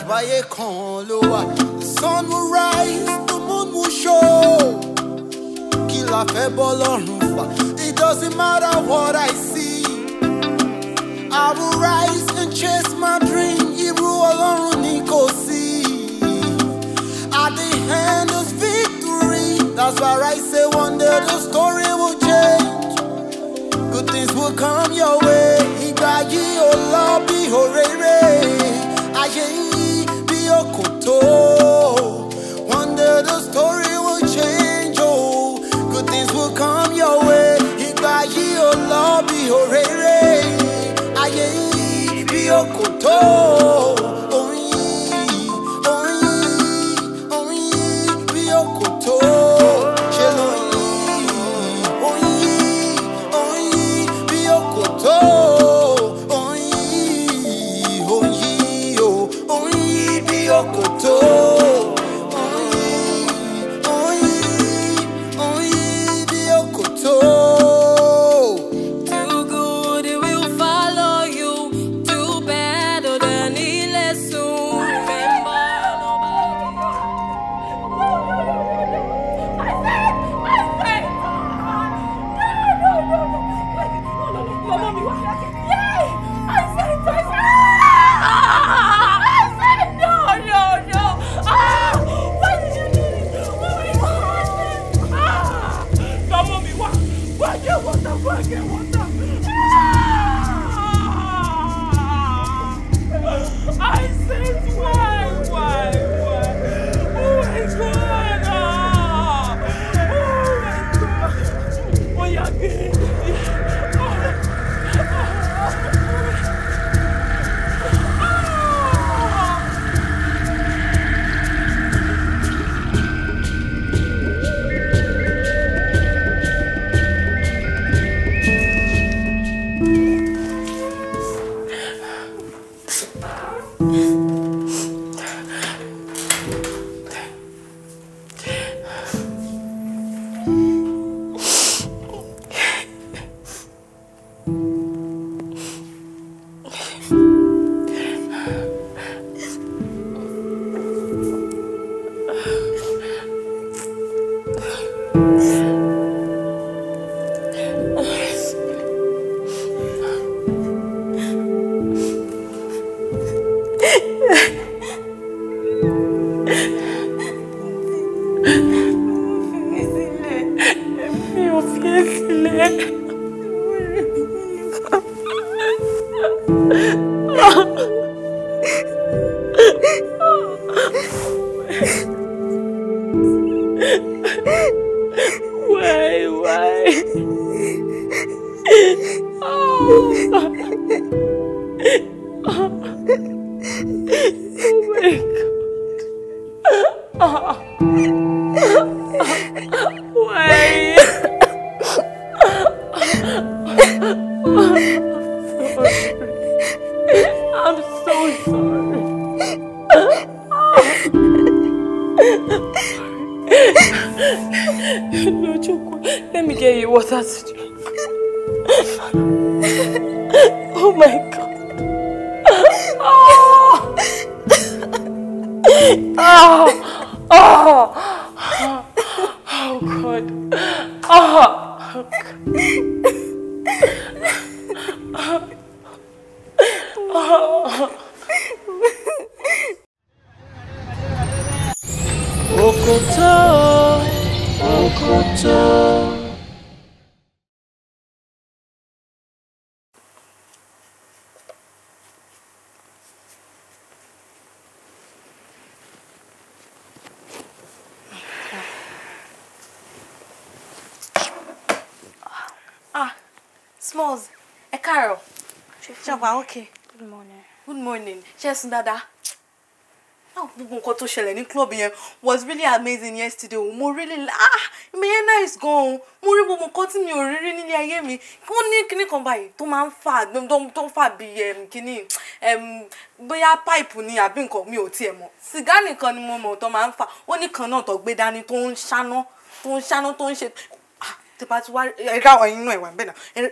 àbáyé kan ló wà. The sun will rise, the moon will show. Kí la fẹ́ bọ́ lọ́rùn fà? It doesn't matter what I see. I will rise and chase my dream. Irú Ọlọ́run ni kò sí. At the end is victory. That's why I say one day the story will change. Good things will come your way. Ìgbà yìí ò lọ bí òréré. Ayé yìí bí Okoto. One day the story will change. Oh, good things will come your way. Ìgbà yìí ò lọ bí òréré. Ayé yìí bí Okoto. Oh my God. Oh God. Okoto, Okoto. Smallz, Carol. Okay. Good morning. Good morning. Yes, Dada. What club was really amazing yesterday. Mo really nice go. Mo rí gbogbo nǹkan tí mi ò rí nílé ayé mi. Wọ́n ní kíní kan báyìí tó máa ń fà tó ń fà bí kíní bóyá pipe ni àbí nǹkan mi ò tiẹ̀ mọ̀. Sìgá nìkan ni mo mọ̀ tó máa ń fà. Ó ní kan náà tó gbé dání tó ń ṣáná tó ń ṣe The part why I know one better. And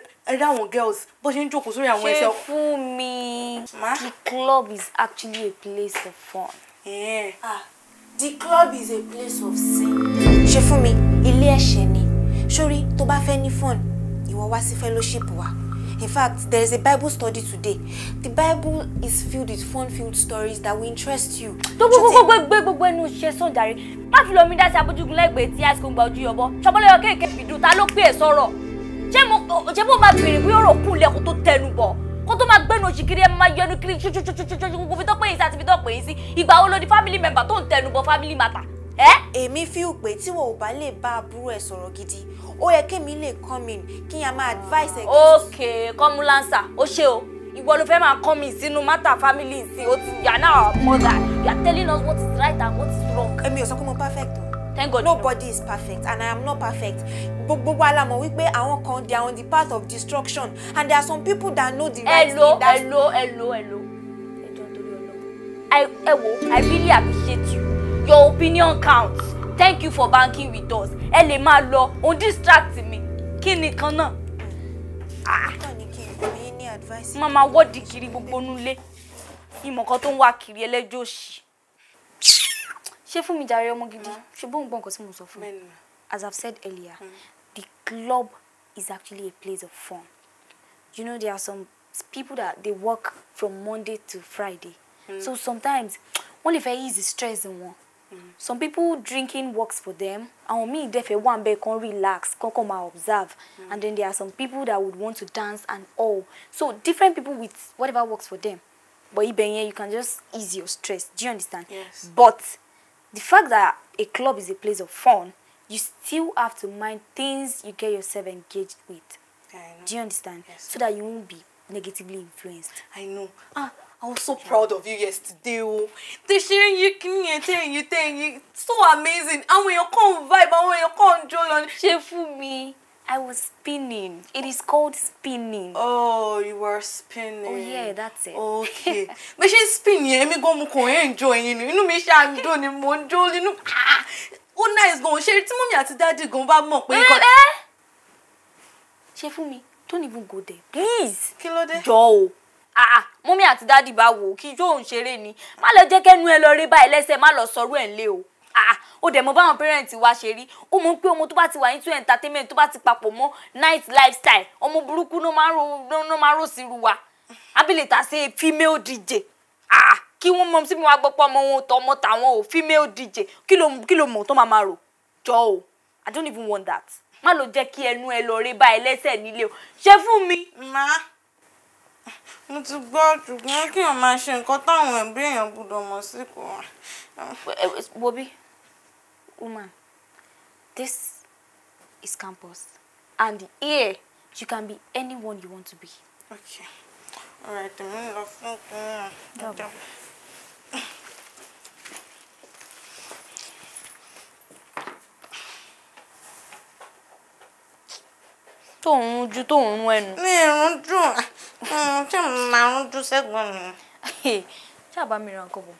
girls, but you joke sorry and Sefunmi, the club is actually a place of fun. Yeah. The club is a place of sin. Sefunmi, ilé ẹ̀ṣẹ̀ ni. Sorry, tó bá fẹ́ ní fun, ìwọ wá sí fellowship wa. In fact, there is a Bible study today. The Bible is filled with fun-filled stories that will interest you. Gbogbo ẹnu ṣe sọ jàre. Má fi lọ mi dá sí abójúgun lẹ́gbẹ̀ẹ́ tí ice cream gba ojú yọbọ. Ṣọbọlẹ yo keke bidu ta ló pè é sọ̀rọ̀. Ṣé mo máa bèrè bí ọ̀rọ̀ kún le kó tó tẹnu bọ̀. Kó tó máa gbénu òṣìkiri ẹ máa yẹnu kiri gbogbo fi tó pè yín sí àti fi tó pè yín sí. Ìgbà wo lo di family member tó ń tẹnu bọ̀ family matter. Èmi feel pé tí wo ò bá lè bá àbúrò ẹ sọ̀rọ̀ gidi. Ó yẹ kémi lè come in kí ya máa advice ẹ. Okay, come lancer. Ó ṣé o. Ìwọ ló fẹ́ máa come in sínú matter family sí. Ó ti ya now mother. You are telling us what is right and what is wrong. Èmi ò sọ pé mo perfect. Thank God. Nobody is perfect and I am not perfect. Gbogbo wa la mọ̀ wípé àwọn kan they are on the path of destruction and there are some people that know the right thing. Hello. I really appreciate you. Your opinion counts. Thank you for banking with us. Ẹ lè máa lọ, ó distract me. Kí ni kan náà? Mama what di kiri gbogbo nule. Ìmọ̀ kan tó ń wá kiri ẹlẹ́jọ́ òṣì. Ṣé fún mi jàre ọmọ gidi? Ṣé bó ń gbọ́ nǹkan tí mo sọ fún mi? As I've said earlier, the club is actually a place of fun. You know, there are some people that they work from Monday to Friday. So sometimes, only if I ease the stress in one. Some people drinking works for them. And me, if they want to relax, come observe. And then there are some people that would want to dance and all. So different people with whatever works for them. But you can just ease your stress. Do you understand? Yes. But the fact that a club is a place of fun, you still have to mind things you get yourself engaged with. I know. Do you understand? Yes. So that you won't be negatively influenced. I know. I was so proud of you yesterday. They sharing you, telling you, so amazing. And when you come vibe, and when you come join, Sefunmi, I was spinning. It is called spinning. Oh, you were spinning. Oh yeah, that's it. Okay. But she's spinning. Me go mo enjoy you. You know me sha do ni mo enjoy you know. Oh nice go. Share it mommy àti daddy go ba mo pe ko. Sefunmi, don't even go there. Please. Kí ló dé? Jọ̀ọ́. Mommy àti daddy bá wò kí jo ń ṣeré ni. Má lọ jẹ́ kẹ́nu ẹ lọ rí bá ẹlẹ́sẹ̀ má lọ sọ̀rọ̀ ẹ̀ nlé o. Ó dẹ̀ mọ̀ bá àwọn parents wa ṣe rí. Ó mọ̀ pé ọmọ tó bá ti wà into entertainment tó bá ti papọ̀ mọ́ night lifestyle. Ọmọ burúkú no máa ro siru wa. Abi later say female DJ. Kí wọ́n mọ̀ sí mi wá gbọ́ pé ọmọ wọn tó mọ̀ tàwọn o female DJ. Kí ló mọ̀ tó máa ro. Jọ̀ọ́. I don't even want that. Má lọ jẹ́ kí ẹnu ẹ lọ rí bá ẹlẹ́sẹ̀ nílé o. Sefunmi. Ma. Mo ti gbọ́ ṣùgbọ́n kí o máa ṣe nǹkan táwọn ẹbí èèyàn gbọ́dọ̀ mọ̀ sí kò. Bobby, woman, this is campus. And here, you can be anyone you want to be. Okay. All right, tó ń rún ẹnu. Ní ìrún dùn. Ṣé máa ń dùn sẹ́gbọ̀n mi? Ṣé àbá mi ra nǹkan bọ̀?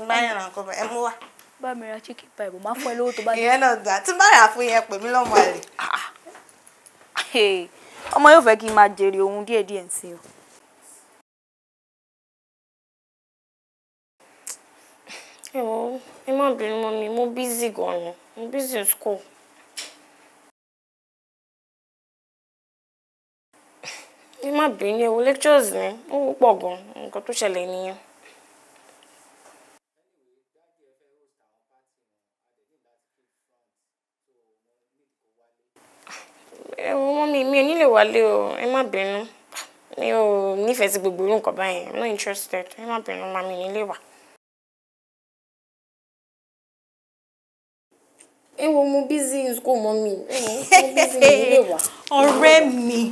Bá mi ra nǹkan bọ̀, ẹ mú wá. Bá mi ra chicken pie bọ̀, máa fún ẹ lówó tó bá dé. Ìyẹn náà dà, tí bá rà fún yẹn pè mí lọ́mọ àlè. Ọmọ yóò fẹ́ kí n máa jèrè ohun díẹ̀díẹ̀ sí o. Ẹ má bínú mọ́ mi, mo busy gan-an, mo busy in school. Ẹ má bínú ẹ wo lectures ni, ó pọ̀ gan, nǹkan tó ṣẹlẹ̀ nìyẹn. Mọ́mí mi ò ní lè wálé o, ẹ má bínú. Mi ò nífẹ̀ẹ́ sí gbogbo nǹkan báyẹn, I'm not interested. Ẹ má bínú, màmí ní lè wá. Ẹ wo mo busy in school mọ́mí. Mo busy ní lè wá. Ọ̀rẹ́ mi.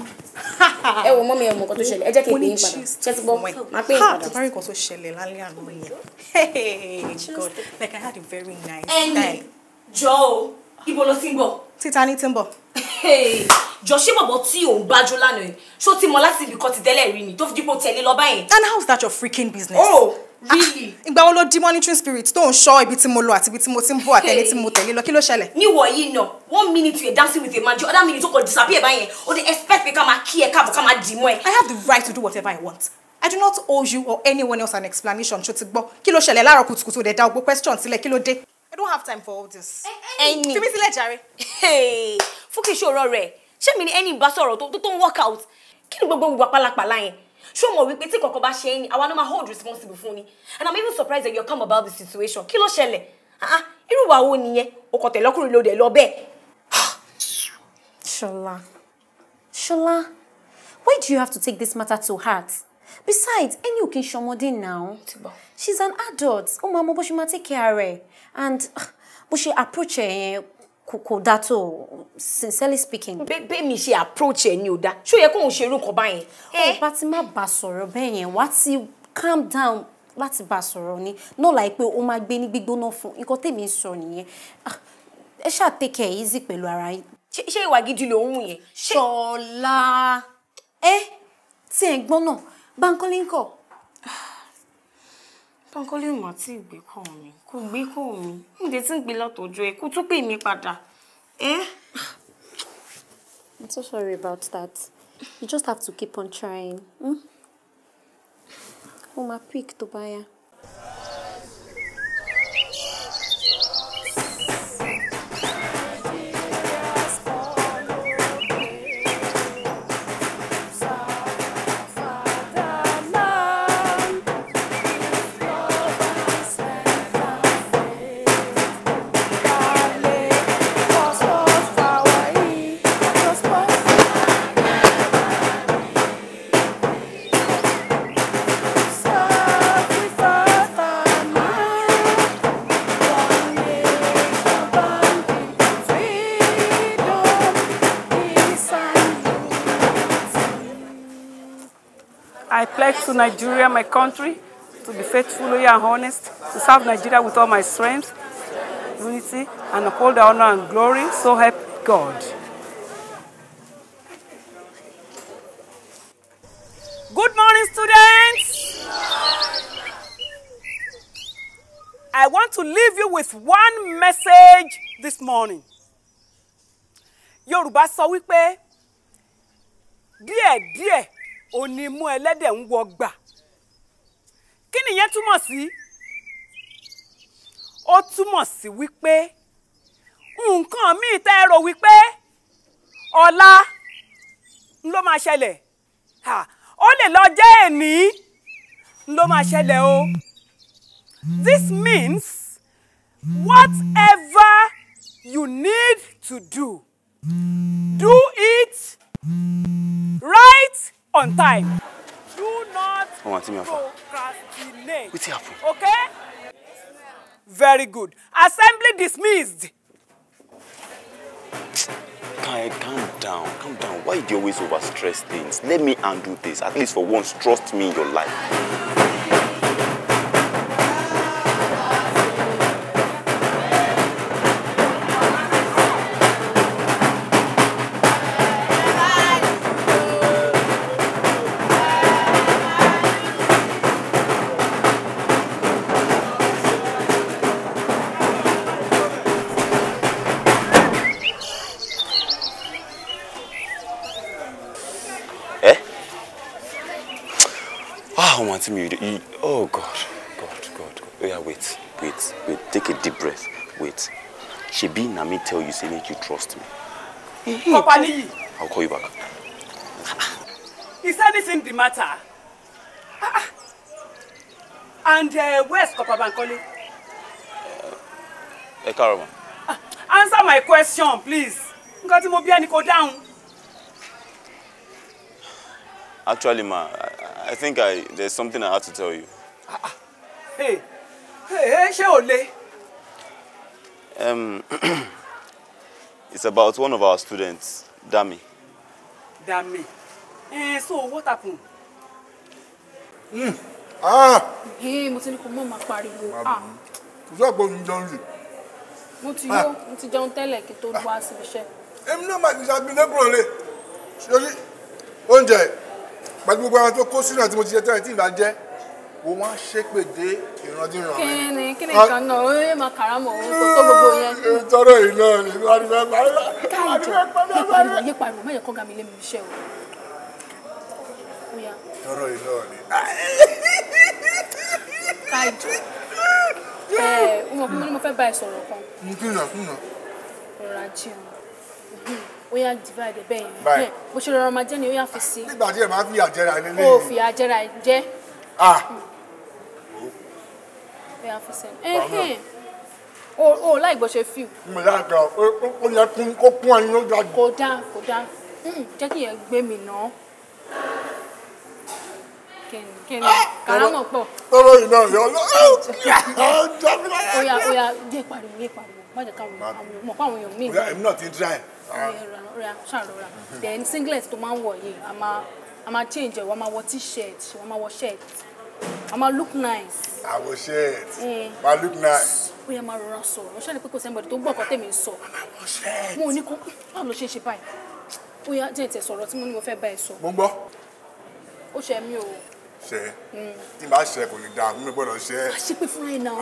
Ẹ wo mọ́mí ẹ mọ̀ nǹkan tó ṣẹlẹ̀. Ẹ jẹ́ kí n pè yín padà. Ṣé ti gbọ́? Máa pè yín padà. Bárí nǹkan tó ṣẹlẹ̀ lálẹ́ àná yẹn. Hey God, like I had a very nice time. Jọ̀ọ́, ibo ló ti ń bọ̀? Títa ní ti ń bọ̀. Jọ̀ọ́ ṣé bọ̀bọ̀ tí ò ń bájú lánàá yìí. Ṣó ti mọ láti ibi kan ti tẹ́lẹ̀ rí ni tó fi dípò tẹ̀lé lọ báyìí. And how's that your freaking business? Oh, Really? Ìgbà wo ló di monitoring spirit tó ń ṣọ́ ibi tí mo lọ àti ibi tí mo ti ń bọ̀ àti ẹni tí mo tẹ̀lé lọ kí ló ṣẹlẹ̀? Níwọ̀ yìí náà, 1 minute you're dancing with a man, the other minute you could disappear báyẹn. Or they expect me come and kí ẹ káàbọ̀ ká máa dì mọ́ ẹ. I have the right to do whatever I want. I do not owe you or anyone else an explanation. Ṣó ti gbọ́? Kí ló ṣẹlẹ̀ láàárọ̀ kùtùkùtù dẹ̀ dá gbogbo question sílẹ̀ kí ló dé? I don't have time for all this. Ẹni. Fi mí sílẹ̀ jàre. Hey, Fúnkẹ́ ìṣòro rẹ̀. Ṣé mi ni ẹni bá sọ̀rọ̀ tó ń work out? Kí ni gbogbo ìwà pálapàla yẹn? Ṣé o mọ̀ wípé tí kọ̀kọ́ bá ṣe é ni, àwa náà máa hold responsible fún ni. And I'm even surprised that you're calm about the situation. Kí ló ṣẹlẹ̀? Irú wa wo nìyẹn? O kò tẹ̀lé ọkùnrin lóde lọ bẹ́ẹ̀. Shola, why do you have to take this matter to heart? Besides, any ò kí n ṣọmọdé now. She's an adult. Ó máa mọ bó ṣe máa take care rẹ̀. And bó ṣe approach ẹ̀ kò dá tó, sincerely speaking. Bẹ́ẹ̀ mi ṣe approach ẹ̀ ni ò dá. Ṣó yẹ kóun ṣe irú nǹkan báyẹn? Ó bá ti má bá sọ̀rọ̀ bẹ́ẹ̀ yẹn, wá ti calm down láti bá sọ̀rọ̀ ni. Not like pé ó máa gbé ní gbígbóná fún. Nǹkan tèmi ń sọ nìyẹn. Ẹ ṣáà take care easy pẹ̀lú ara yín. Ṣé ìwà gidi ló ń wù yẹn? Ṣọlá. Tí ẹ̀ ń gbọ́n náà, Bankole ńkọ́? Bankole mà tí ìgbé kọ́ mi. Kò gbé kọ́ mi. Ǹjẹ́ tí ń gbé látọjọ́ ẹ kó tún pè mí padà. I'm so sorry about that. You just have to keep on trying. Ó máa pick tó bá yá. I pledge to Nigeria, my country, to be faithful, loyal, and honest, to serve Nigeria with all my strength, unity, and uphold the honor and glory, so help God. Good morning, students! I want to leave you with one message this morning. Yorùbá sọ wípé, díẹ̀ òní mú ẹlẹ́dẹ̀ ń wọgbà. Kí nìyẹn túmọ̀ sí? Ó túmọ̀ sí wípé nǹkan míì tẹ́ rò wípé ọ̀la ló máa ṣẹlẹ̀. Ó lè lọ jẹ́ èní ló máa ṣẹlẹ̀ o. This means whatever you need to do it right on time. Do not procrastinate. What's happening? Okay? Very good. Assembly dismissed. Calm down. Why do you always overstress things? Let me undo this. At least for once, trust me in your life. Oh God. Oh yeah, wait. Take a deep breath. Wait. Shebi na me tell you, say make you trust me. Corper Niyi. I'll call you back. Is anything the matter? And where's Corper Bankole? Karama. Answer my question, please. Nǹkan tí mo bí ẹni kò dáhùn. Actually, ma, I think there's something I have to tell you. Hey, ṣé o lè? It's about one of our students, Dami. Dami. So what happened? Hey, mo ti ní kó mọ́ máa pariwo. Kò sọ pé òun jẹun rí. Mo ti jẹun tẹ́lẹ̀ kí tó wá síbi iṣẹ́. Èmi náà máa ti ṣàgbéná kúrò lé. Sórí oúnjẹ pẹ̀lú gbogbo àwọn tó kó sínú àti mo ti jẹ tẹ́lẹ̀ tí ìbá jẹ́ o wá ṣépè dé ìrandíran. Kíni kan náà ó yẹ máa kàrámọ̀ òun kò tó gbogbo yẹn. Tọ́rọ̀ yìí náà ni wọ́n ti fẹ́ parí. Káìjọ yé pariwo má yẹ kó ga mi lé mi iṣẹ́ o. Tọ́rọ̀ yìí náà ni. Káìjọ ọmọ mo fẹ́ bá ẹ sọ̀rọ̀ kan. Kúnà. Raji ó yá divide bẹ́ẹ̀ yẹn bó ṣe rọra máa jẹ́ ni ó yá fi sí. Nígbà tí ẹ máa fi àjẹrà ilé lẹ́yìn. Ó fi àjẹrà jẹ́. Ó yá fi sẹ́ni. O láì bó ṣe fíw. Mo láǹkà ó yẹ kó kún ẹyin ló dájú. Kò dáa jẹ́ kí yẹn gbé mi ná. Kíni kàrámọ̀ pọ̀. Tọ́rọ̀ yìí náà yọ lọ. Ó yá yé pariwo má jẹ́ káwọn mọ̀ fáwọn èèyàn míì. Èmi náà ti ń try. Ṣàrọ̀ra then singlet tó máa ń wọ̀ yìí a máa change ẹ̀ wọ́n máa wọ t-shirt wọ́n máa wọ shirt a máa look nice. Àwọ̀ shirt máa look nice. Ó yẹ máa rọra sọ̀rọ̀ ó ṣẹlẹ̀ pé kò sẹ́ńbọ̀dì tó gbọ́ ọ̀kan tèmi sọ. Mo ní kó báwo ló ṣe báyìí ó yá jẹ́ ìtẹ̀ sọ̀rọ̀ tí mo ní mo fẹ́ bá ẹ sọ. Mo ń gbọ́. Ó ṣe mí o. Ṣe tí n bá ṣe kò ní dáa mi gbọ́dọ̀ ṣe. A ṣe pé fúnra ẹ̀ náà.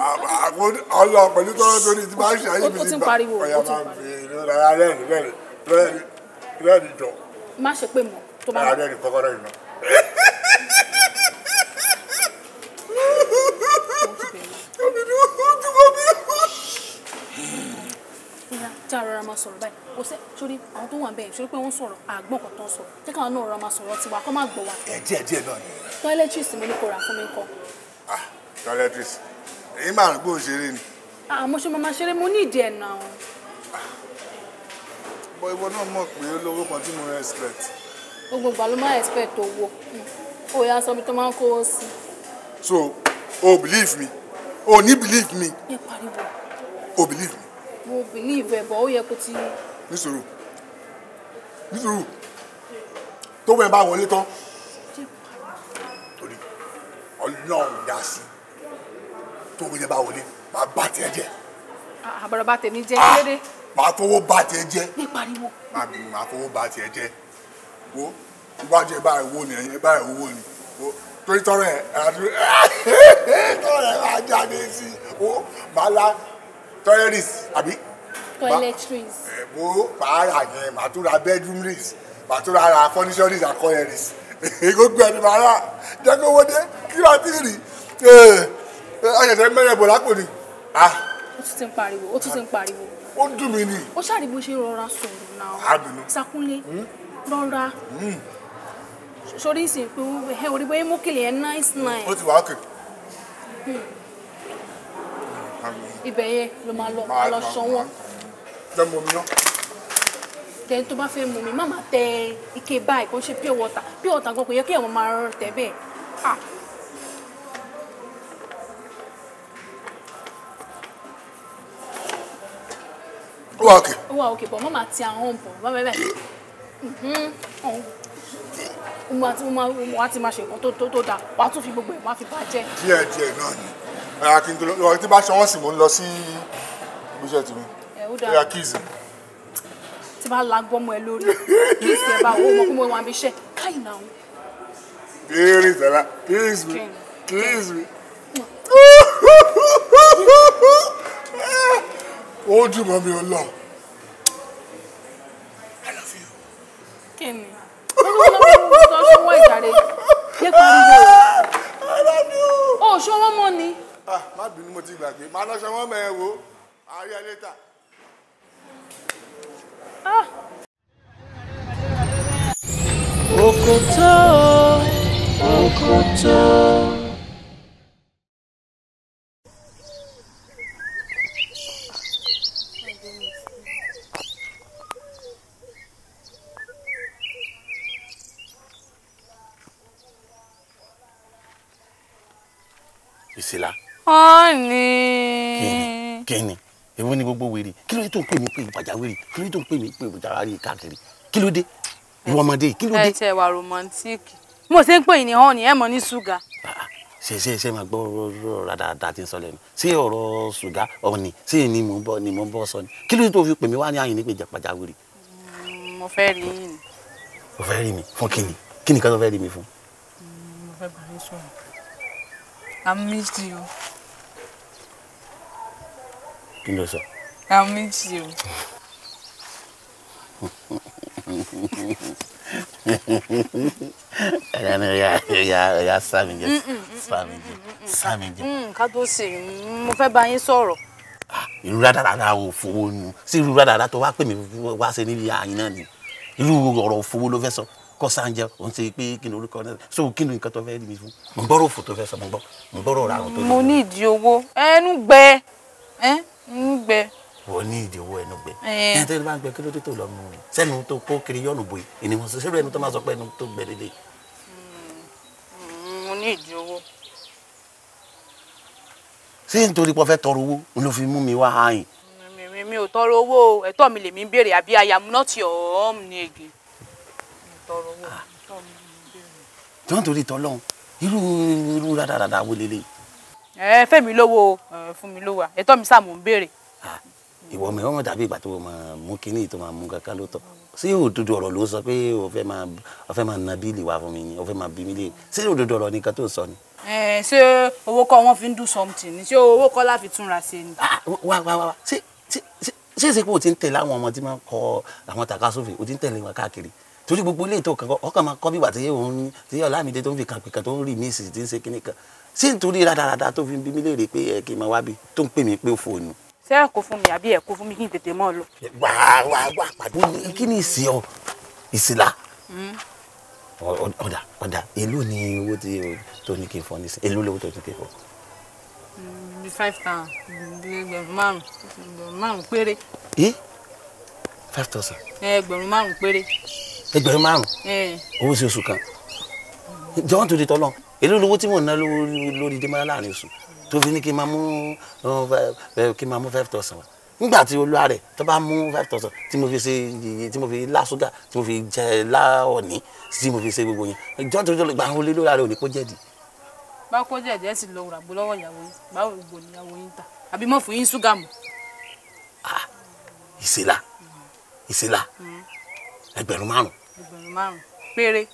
Ọlọ́ọ̀ pẹ̀lú tọ́rọ̀ tó ní tí bá ṣe ayé mi ó ti ń pariwo ọ̀yà máa ń fi ìlú rẹ́ẹ̀dì jọ. Má ṣe pé mọ̀ tó bá wà. Rẹ́ẹ̀dì kọ́kọ́ rẹ́ẹ̀dì náà. Tí a rọra máa sọ̀rọ̀ báyìí kò sẹ́ sórí àwọn tó wà bẹ́ẹ̀ sórí pé wọ́n sọ̀rọ̀ àgbọ̀n kan tó ń sọ̀rọ̀ jẹ́ káwọn náà rọra máa sọ̀rọ̀ tiwa kó má gbọ́ wa. Díẹ̀ náà ni. Toiletries mo ní kó ra fún mi kọ́. Toiletries èyí máa ń gbóhùn ṣeré ni. Mo ṣe máa ṣeré mo ní ìdí ẹ̀ náà. Bọ́ ìwọ náà mọ̀ pé olówó kan tí mo respect. Gbogbo ìgbà ló máa expect owó. Ó yá sọ mi tó máa ń kówó sí. So o believe me o ní believe me. Ẹ pariwo. O believe me. Mo believe ẹ bọ̀ ó yẹ kó ti. Nísòro tó wẹ̀ bá wọlé tán torí Ọlọ́run dá sí tó wẹ̀ bá wọlé máa bá tiẹ̀ jẹ́. Àbọ̀rọ̀ bá tèmi jẹ́ kí ló dé. Máa fowó bá tiẹ̀ jẹ́. Ní pariwo. Máa fowó bá tiẹ̀ jẹ́. Wo iwájú ẹ báyìí wo ni ẹ̀yìn ẹ báyìí owó ni. Torí tọrọ ẹ máa jáde sí o máa la toiletries àbí. Toiletries. Wo pààrà yẹn màá tún ra bedroomries màá tún ra furnituries and cutleries. Gbogbo ẹni máa rà jẹ́ kó wọ́n dé kí wọ́n ti rí. Ọ̀yẹ̀dẹ̀ mẹ́rẹ̀ bọ̀ lápò ni. Ó tún ti ń pariwo. Ó dùn mí ni. Ó ṣàrí bó ṣe rọra sọ̀rọ̀ náà. Àbínú. Isakunle rọra. Sori ìsìn pé orí bóyá mú kìlì ẹ̀ nice. Ó ti wà ókè. Ibẹ̀ yẹn ló máa lọ ṣọwọ́n. Jẹ́ mo mi náà. Tẹ́ni tó bá fẹ́ mú mi má máa tẹ ike báyìí kó ṣe pure water gan kò yẹ kí àwọn máa rọrùn tẹ̀ bẹ́ẹ̀. Ó wà ókè. Ó wà ókè bọ̀ má máa ti àwọn bọ̀ bẹ́ẹ̀. Mo wá ti máa ṣe nǹkan tó dáa wàá tún fi gbogbo ẹ̀ má fi bàjẹ́. Díẹ̀ náà ni. Kí n tó lọ tí bá ṣọwọ́n sì mò ń lọ sí ibiṣẹ́ tèmi. Ó dáa. Kíìsì. Tí bá lágbọ́ mọ́ ẹ lórí kíìsì ẹ̀ bá wo mọ́ kí mo wà bí iṣẹ́ káyì náà. Kéré sẹ́la kíìsì mi. Ó dùn mọ́ mi ó lọ. I love you. Kí ni? Ó ṣọwọ́ ìjàre. Yé pariwo. I love you. Ó ṣọwọ́ mọ́ ni. Má bínú mo ti gbàgbé. Màá lọ ṣọwọ́ mọ́ ẹ wo. Àárí ẹ létà. Okoto, Okoto. Isila. Honey. Kíni? Èwo ni gbogbo wèrè? Kí ló dé tó ń pè mí pé pàjáwìrì? Kí ló dé tó ń pè mí pé pàjáwìrì káàkiri? Kí ló dé? Ìwọ ọmọdé, kí ló dé? Ẹ tẹ wà romantic. Mo ṣe ń pè yín ní honey, ẹ mọ̀ ní ṣúgà. Ṣé máa gbọ́ ọ̀rọ̀ dáadáa tí ń sọ lẹ́nu. Ṣé ọ̀rọ̀ ṣúgà ọ̀nì? Ṣé ni mò ń bọ́ sọ ni? Kí ló dé tó fi pè mí wá ní àyìn ní pé pàjáwìrì? Mo fẹ́ rí yín. Mo fẹ́ rí mi fún kíni? Kíni kan tó fẹ́ rí mi fún? Mo fẹ́ bá yín sọ̀rọ̀. I missed you. Kí ló sọ? I missed you. Ya Samije. Ká tó ṣe mo fẹ́ bá yín sọ̀rọ̀. Irú rádaràda ò fowó nu. Sí irú rádaràda tó wá pè mí wá ṣe níbi àyín náà ni. Irú ọ̀rọ̀ òfowó ló fẹ́ sọ. Kọ́ sáńjẹ́ òun ṣe pé kí ni orúkọ náà. So kí ni nǹkan tó fẹ́ rí mi fún? Mo gbọ́rọ̀ òfò tó fẹ́ sọ, mo gbọ́rọ̀ ọ̀rọ̀ àwọn tó ní. Mo ní ìdí owó. Ẹnu gbẹ. Ń gbẹ. Wọ́n ní ìdí owó ẹnu gbẹ. Ẹni tó bá ń gbẹ kí ló dé tó lọ mú un. Sẹ́nu tó kó kiri yọ̀nù bòye. Ènìyàn sọ sẹ́rù ẹnu tó máa sọ pé ẹnu tó gbẹ dédé. Mo ní ìdí owó. Ṣé nítorí pé o fẹ́ tọrọ owó ló fi mú mi wá àyìn? Mi ò tọrọ owó, ẹ̀tọ́ mi lèmi ń béèrè àbí I am not your own ní ege. Mi ò tọrọ owó, ẹ̀tọ́ mi lèmi ń béèrè. Tí wọ́n torí tọ́lọ́hún, irú rádaràda wo lélẹ̀? Fẹ́ mi lówó, fún mi lówó, ẹ̀tọ́ mi sáà mò ń béèrè. Ìwọ mi wọ́n dàbí ìgbà tó máa mú kínní tó máa mú kankan ló tọ́. Ṣé òdodo ọ̀rọ̀ ló sọ pé o fẹ́ máa na bíìlì wá fún mi ni, o fẹ́ máa bí mi lé? Ṣé òdodo ọ̀rọ̀ nìkan tó sọ ni? Ṣé owó kọ́ wọ́n fi ń do something ni? Ṣé owó kọ́ láfi túnra ṣe ni? Wá. Ṣé pé o ti ń tẹ̀lé àwọn ọmọ tí máa ń kọ àwọn takasúfè, o ti ń tẹ̀lé wọn káàkiri? Torí gbogbo ilé ètò kankan ọkàn máa kọ́ bí ìgbà tí Ọlámídé tó ń fi kàpìkà tó ń rí míìsì tí ń ṣe kíní kan. Ṣé nítorí rádaràda tó fi ń bí mi léèrè pé kí n máa wá bí tó ń pè mí pé ó fòònù? Ṣé ẹ kó fún mi àbí ẹ kó fún mi kí n tètè mọ́ ọ lọ? Wá pàdé kí ni ìsìn ọ Isila? Ọ̀dà èló ni owó tó ní kí n fọ ní sí? Èló lówó tó ní kí n fọ? 5,000 5,000 péré. 5,000? Ẹgbẹ̀rún 5 péré. Ẹgbẹ̀rún 5? Owó sí oṣù kan. Jọ̀wọ́n tó di tọ́lọ́ èló lówó tí mò ń ná lórí Demola láàrin oṣù tó fi ní kí n máa mú 5,000 wá. Nígbà tí olúwa rẹ̀ tó bá mú 5,000 tí mo fi ṣe yìí tí mo fi lá ṣúgà tí mo fi jẹ láọ̀ní tí mo fi ṣe gbogbo yẹn. Jọ̀wọ́n tó di tọ́lọ́ gbà àwọn olè lórí rẹ̀ ò ní kó jẹ̀dì. Bá kó jẹ̀dì ẹ̀ sì lọ ràgbó lọ́wọ́ ìyàwó yín. Báwo gbò ní ìyàwó yín ta? Àbí mọ̀ fún yín ṣúgà mọ̀? Isila. Ẹgbẹ̀rún 5. Ẹgbẹ̀rún 5 péré.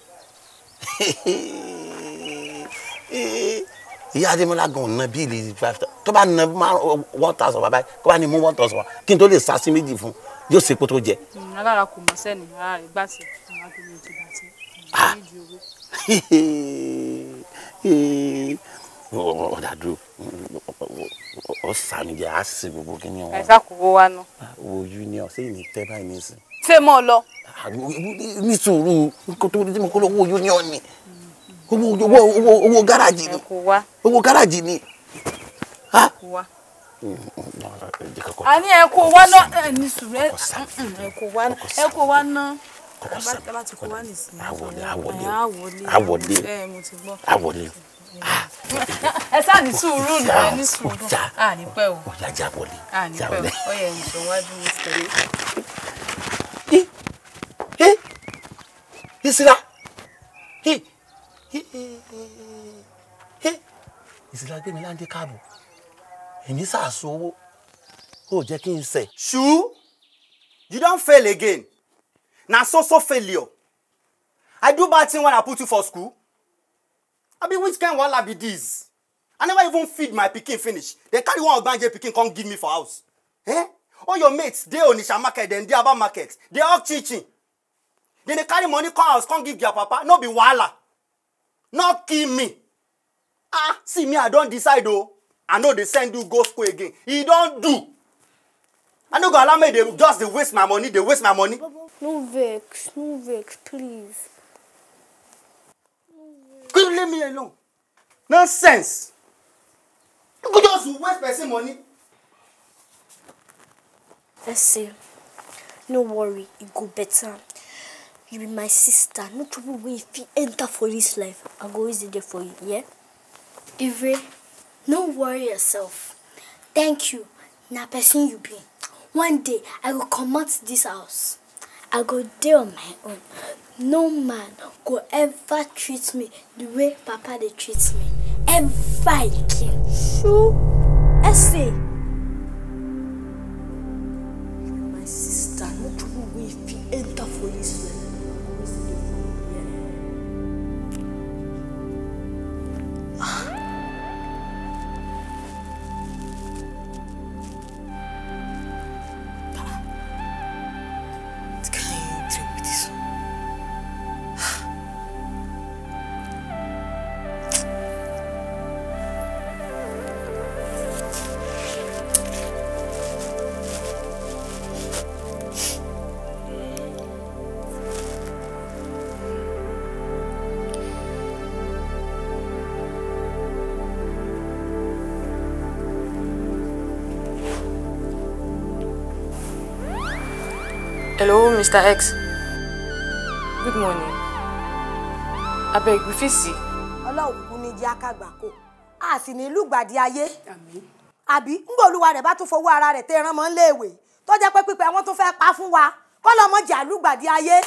Ìyá Demola gan na bíìlì 5,000 tó bá na 1,000 bàbá kó bá ní mú 1,000 wá kí n tó lè sá sí méjì fún yóò ṣe kó tó jẹ. Alára kò mọ̀ sẹ́ni ara rẹ̀ gbà sí ìwà tó ní ti gbà sí ìdí owó. Ọ̀dà dúró ọ̀sán jẹ́ àṣìṣe gbogbo kí ni ọ̀wọ́n. Ẹ̀sà kò wó wa ná. Owó union ṣé ìní tẹ́ báyìí nísìn. Ṣé mọ́ ọ lọ? Ní sùúrù nǹkan tó tí mo kó lọ́wọ́ union ni owó gáràjì ni owó gáràjì ni. A ní ẹ kó wá náà ní sùúrù ẹ kó wá náà. Bá ti kó wá nìsín. Àwọ̀dé. Ẹ sáà ní sùúrù náà ní sùúrù. À ní pẹ́ o. Ọ̀yà jábọ̀lé. À ní pẹ́ o. Ó yẹ ìṣòwádìí ní tẹ̀lé. Isila. Isila gbé mi láńdé káàbọ̀. Èmi sàásù owó. Ó jẹ́ kí n sẹ̀. Shoo, you don fail again. Na so failure. I do bad thing when I put you for school. Abi which kind wahala be this? I never even feed my pikin finish. They carry one ogbanje pikin come give me for house. All your mates, they Onisha market, then they Aba market. They all teaching. Then they carry money come house, come give their papa. No be wahala. Not kill me. See me, I don't decide though. I know they send you go school again. He don't do. I no go allow me, they just they waste my money, No vex, please. Could you leave me alone? Nonsense. You could just waste person money. Let's see. No worry, it go better. You be my sister. No trouble when if you enter for this life. I'll go always there for you, yeah? Ivre, no worry yourself. Thank you. Na person you be. One day, I will come out this house. I go there on my own. No man go ever treat me the way Papa they treat me. Ever again. Shoo, SE. My sister, no trouble when if you enter for this life. Hello, Mr. X. Good morning. Abeg, we fit see. Ọlọ́run kú ní jẹ́ akágbàkó. A sì ní lùgbàdì ayé. Àmín. Àbí ńgbà Olúwa rẹ̀ bá tún fowó ara rẹ̀ tẹ́ rán mọ́ léèwé. Tó jẹ́ pé pípẹ́ wọ́n tún fẹ́ pa fún wa. Kọ́ lọ́mọ jà lùgbàdì ayé.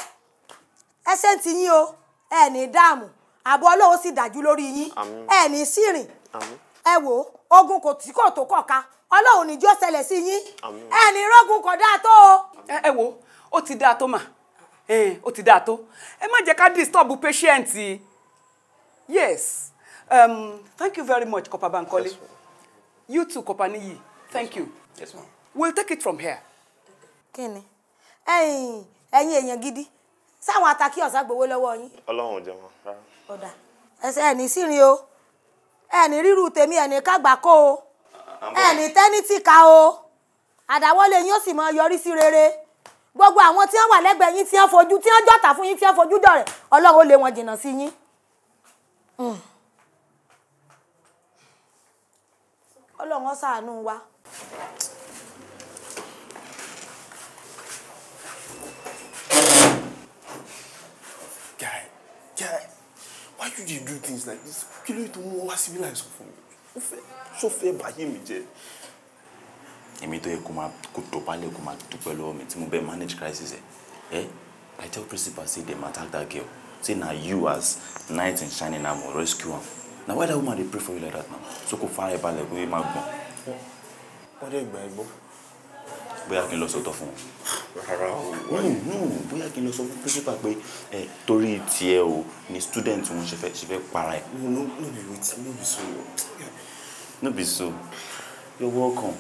Ẹsẹ̀ ń ti yín o. Ẹ ní dààmú. Àbọ̀ Ọlọ́run sì dájú lórí yín. Àmín. Ẹ ní sírìn. Àmín. Ẹ wò ogun kò tí kò tó kọ̀ka. Ọlọ́run ní jó ṣẹlẹ̀ sí yín. Àmín. Ẹ ní rógun kò dáa tó o. Ẹ wò ó ti dáa tó mà. Ó ti dáa tó. Ẹ má jẹ́ ká disturb patient. Yes. Thank you very much, Corper Bankole. Yes, you too, Corper Niyi. Thank you. Yes, ma'am. We'll take it from here. Kíni? Ẹ̀yin èèyàn gidi. Sáwọn ataki ọ̀sá gbowó lọ́wọ́ yín. Ọlọ́run jẹ́ wọn. Ọ̀dà. Ẹsẹ̀ ẹni sírin o. Ẹni ríru tèmi ẹni kágbàkó o. Ẹni tẹ́nítì ká o. Àdáwọ́lé yín ó sì máa yọrí sí rere. Gbogbo àwọn tí wọ́n wà lẹ́gbẹ̀ẹ́ yín tí wọ́n fojú tí wọ́n jọ́ta fún yín tí wọ́n fojú dọ̀rẹ̀. Ọlọ́run ó lé wọn jìnnà sí yín. Ọlọ́run ó ṣàánú wa. Guy, why you dey do things like this? Kí ló tó mú wá síbí láì sọ fún mi? Ó fẹ́ báyé mi jẹ́. Èmi tó yẹ kó tó palẹ̀ kó máa dúpẹ́ lọ́wọ́ mi tí mo bẹ́ẹ̀ manage crisis ẹ̀. I tell principal say dem attack that girl. Say na you as knight in shining armor rescue am. Na why that woman dey pray for you like that now? So kò fara balẹ̀ kó yẹ máa gbọ̀n. Wọ́n dẹ̀ gbà ẹ́ gbọ́. Bóyá kí n lọ sọ́tọ̀ fún wọn. Rárá o. No, bóyá kí n lọ sọ fún principal pé torí tiẹ̀ o ni student wọn ṣe fẹ́ para ẹ̀. No be so. No be so. You're welcome.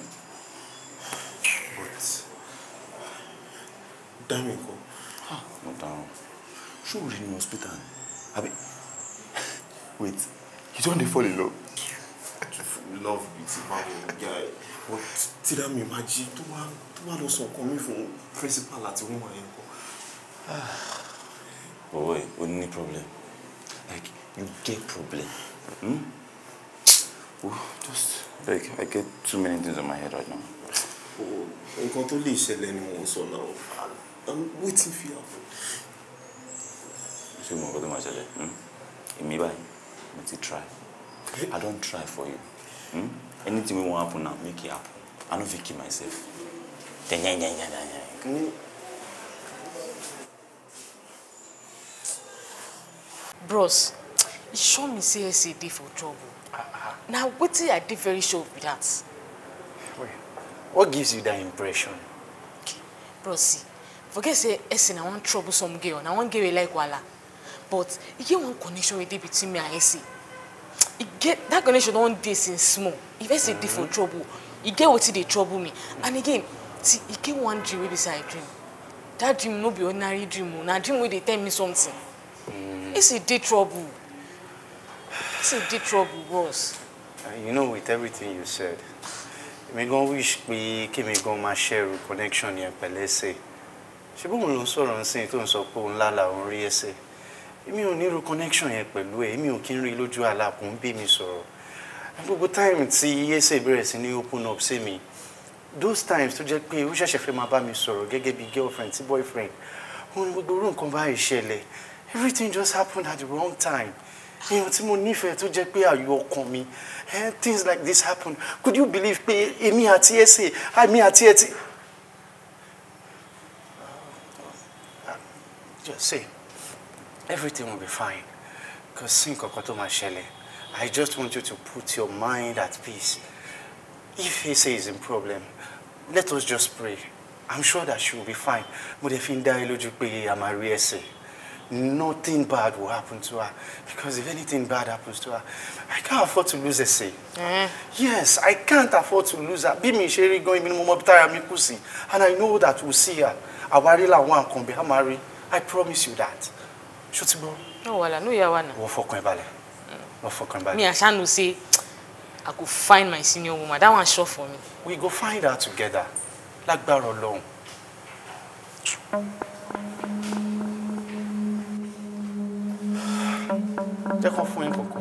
But Dami ńkọ́? No down. Show you in hospital. Wait, you don't fall in love? Love with a guy. But tí Dami máa jí tó wá lọ sọ nǹkan mi fún principal àti woman yẹn kọ́. Boy, we need problem. Like, you get problem. Like, I get too many things on my head right now. Nǹkan tó lè ṣẹlẹ̀ ni mo sọ now. I'm waiting for you. So, mo gbọ́dọ̀ máa ṣẹlẹ̀. Èmi báyìí, mo ti try. I don't try for you. Anything we want happen now, make it happen. I don't fit kill myself. Bros, you sure me say SE2 for trouble. Now, wetin I dey very sure with that. Wait, what gives you that impression? Bros, see, forget say SE na one troublesome girl, na one girl we like wala. But e get one connection wey dey between me and SE. E get that connection don dey since small. If SE dey for trouble, e get wetin dey trouble me. And again, see, e get one dream wey be say I dream. That dream no be ordinary dream o. Na dream wey dey tell me something. SE dey trouble. SE dey trouble, boss. You know, with everything you said, me gon wish we came go ma share connection here pẹ̀lú SE. Ṣé bó mo lọ sọ̀rọ̀ nsin tó ń sọ pé on lala on rí SE. Èmi ò ní ro connection yẹn pẹ̀lú ẹ. Èmi ò kin rí lójú àlá kò ń bí mi sọ̀rọ̀. Gbogbo time tí SE bẹ̀rẹ̀ sí ní open up sí mi. Those times tó jẹ́ pé ó ṣẹ̀ṣẹ̀ fẹ́ máa bá mi sọ̀rọ̀ gẹ́gẹ́ bí girlfriend tí boyfriend. Wọ́n gbogbo ru nǹkan bá ìṣẹ̀lẹ̀. Everything just happened at the wrong time. You know, tí mo nífẹ̀ẹ́ tó jẹ́ pé ayọ̀ ọkàn mi. Things like this happen. Could you believe pé èmi àti SE, èmi àti ẹ just say everything will be fine. Because sin kankan tó máa ṣẹlẹ̀. I just want you to put your mind at peace. If SE is in problem, let us just pray. I'm sure that she will be fine. Mo dẹ̀ fi ń dá ẹ lójú pé a máa rí SE. Nothing bad will happen to her. Because if anything bad happens to her, I can't afford to lose SE. Yes, I can't afford to lose her. Bí mi ṣe rí gan, èmi ni mo mọ bí tára mi kù sí. And I know that we'll see her. Àwárí làwọn nǹkan bí a máa rí. I promise you that. Ṣó ti gbọ́? No wala, no yawa na. Wọ́n fọkàn ẹ balẹ̀. Wọ́n fọkàn ẹ balẹ̀. Me and Shanu say I go find my senior woman. That one sure for me. We go find her together. Lágbára Ọlọ́run. Jẹ́ kó fún yín kòkó.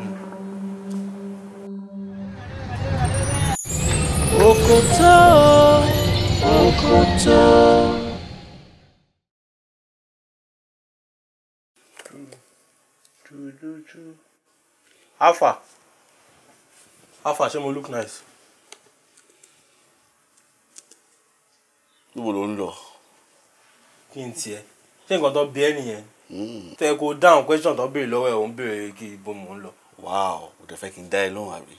Okoto, Okoto. Alpha, ṣé mo look nice? Níbo ló ń lọ? Kí n tiẹ̀? Ṣé nǹkan tó bí ẹ nìyẹn? Tẹ́ kó dáhùn question tó béèrè lọ́wọ́ ẹ̀ ò ń béèrè kí ibo mò ń lọ. Wow, o dẹ̀ fẹ́ kí n dá ẹ lóhùn àbí?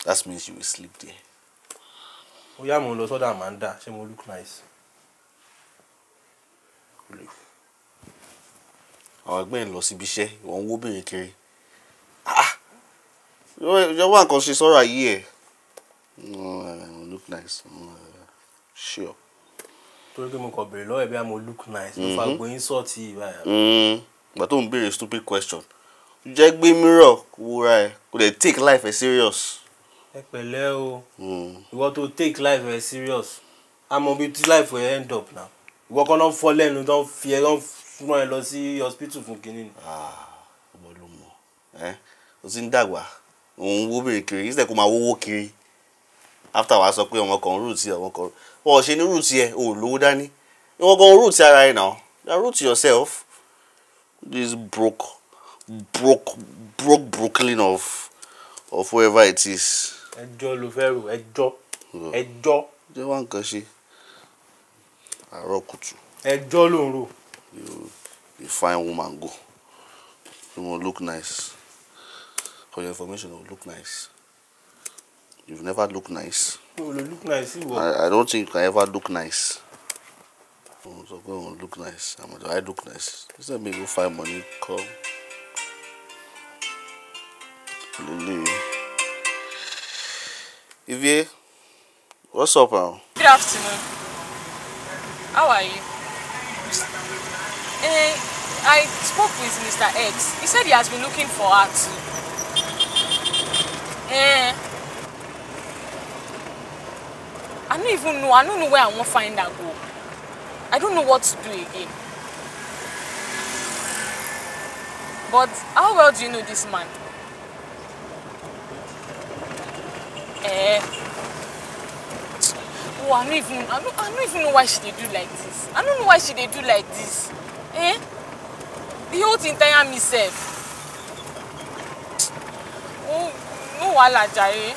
That means you will sleep there. Ó yá mo lọ sọ́dọ̀ Amanda, ṣé mo look nice? Àwọn ẹgbẹ́ ń lọ síbi iṣẹ́, ìwọ̀n ń wó bèrè kiri. Yọ wá nǹkan ṣe sọ́rọ̀ ayé ẹ̀. Look nice. Sure. Torí pé mo kàn béèrè lọ́wọ́ ẹ̀ bí mo look nice. Mo fa gbóyin sọ́ọ̀tì ìbáyà. Ìgbà tó ń béèrè stupid question. Jẹ́ gbé mirror wúra ẹ̀ kò dẹ̀ take life serious. Ẹ pẹ̀lẹ́ o. Ìwọ tó take life serious. Àmọ́ bí tí life will end up now. Ìwọ kan náà fọ́ lẹ́nu tó ń fi ẹ lọ́n fún ẹ lọ sí hospital fún kinní. Ọmọ ló mọ̀. O ti ń dàgbà. Òun wó bèrè kiri. Ìsìlẹ̀ kó máa wówó kiri. After wàá sọ pé ọmọ kan root ẹ ọmọ kan. Wọ́n ṣe ní root ẹ ò lówó dání. Ìwọ kan root ara ẹ now. You root yourself. This Brooklyn of whoever it is. Ẹjọ́ ló fẹ́ rò ẹjọ́. Jẹ́ wá nǹkan ṣe. Àárọ̀ kùtù. Ẹjọ́ ló ń rò. You a fine woman go. You will look nice. For your information, you will look nice. You've never looked nice. You will look nice. I don't think you can ever look nice. So go and look nice. I look nice. Instead of me go find money, come. Lily. Ivy, what's up now? Good afternoon. How are you? I spoke with Mr. X. He said he has been looking for her too. I don't even know. I don't know where I want to find her go. I don't know what to do again. But how well do you know this man? Oh, I don't even know why she dey do like this. I don't know why she dey do like this. The whole thing tire me sef. Oh, no wahala jare.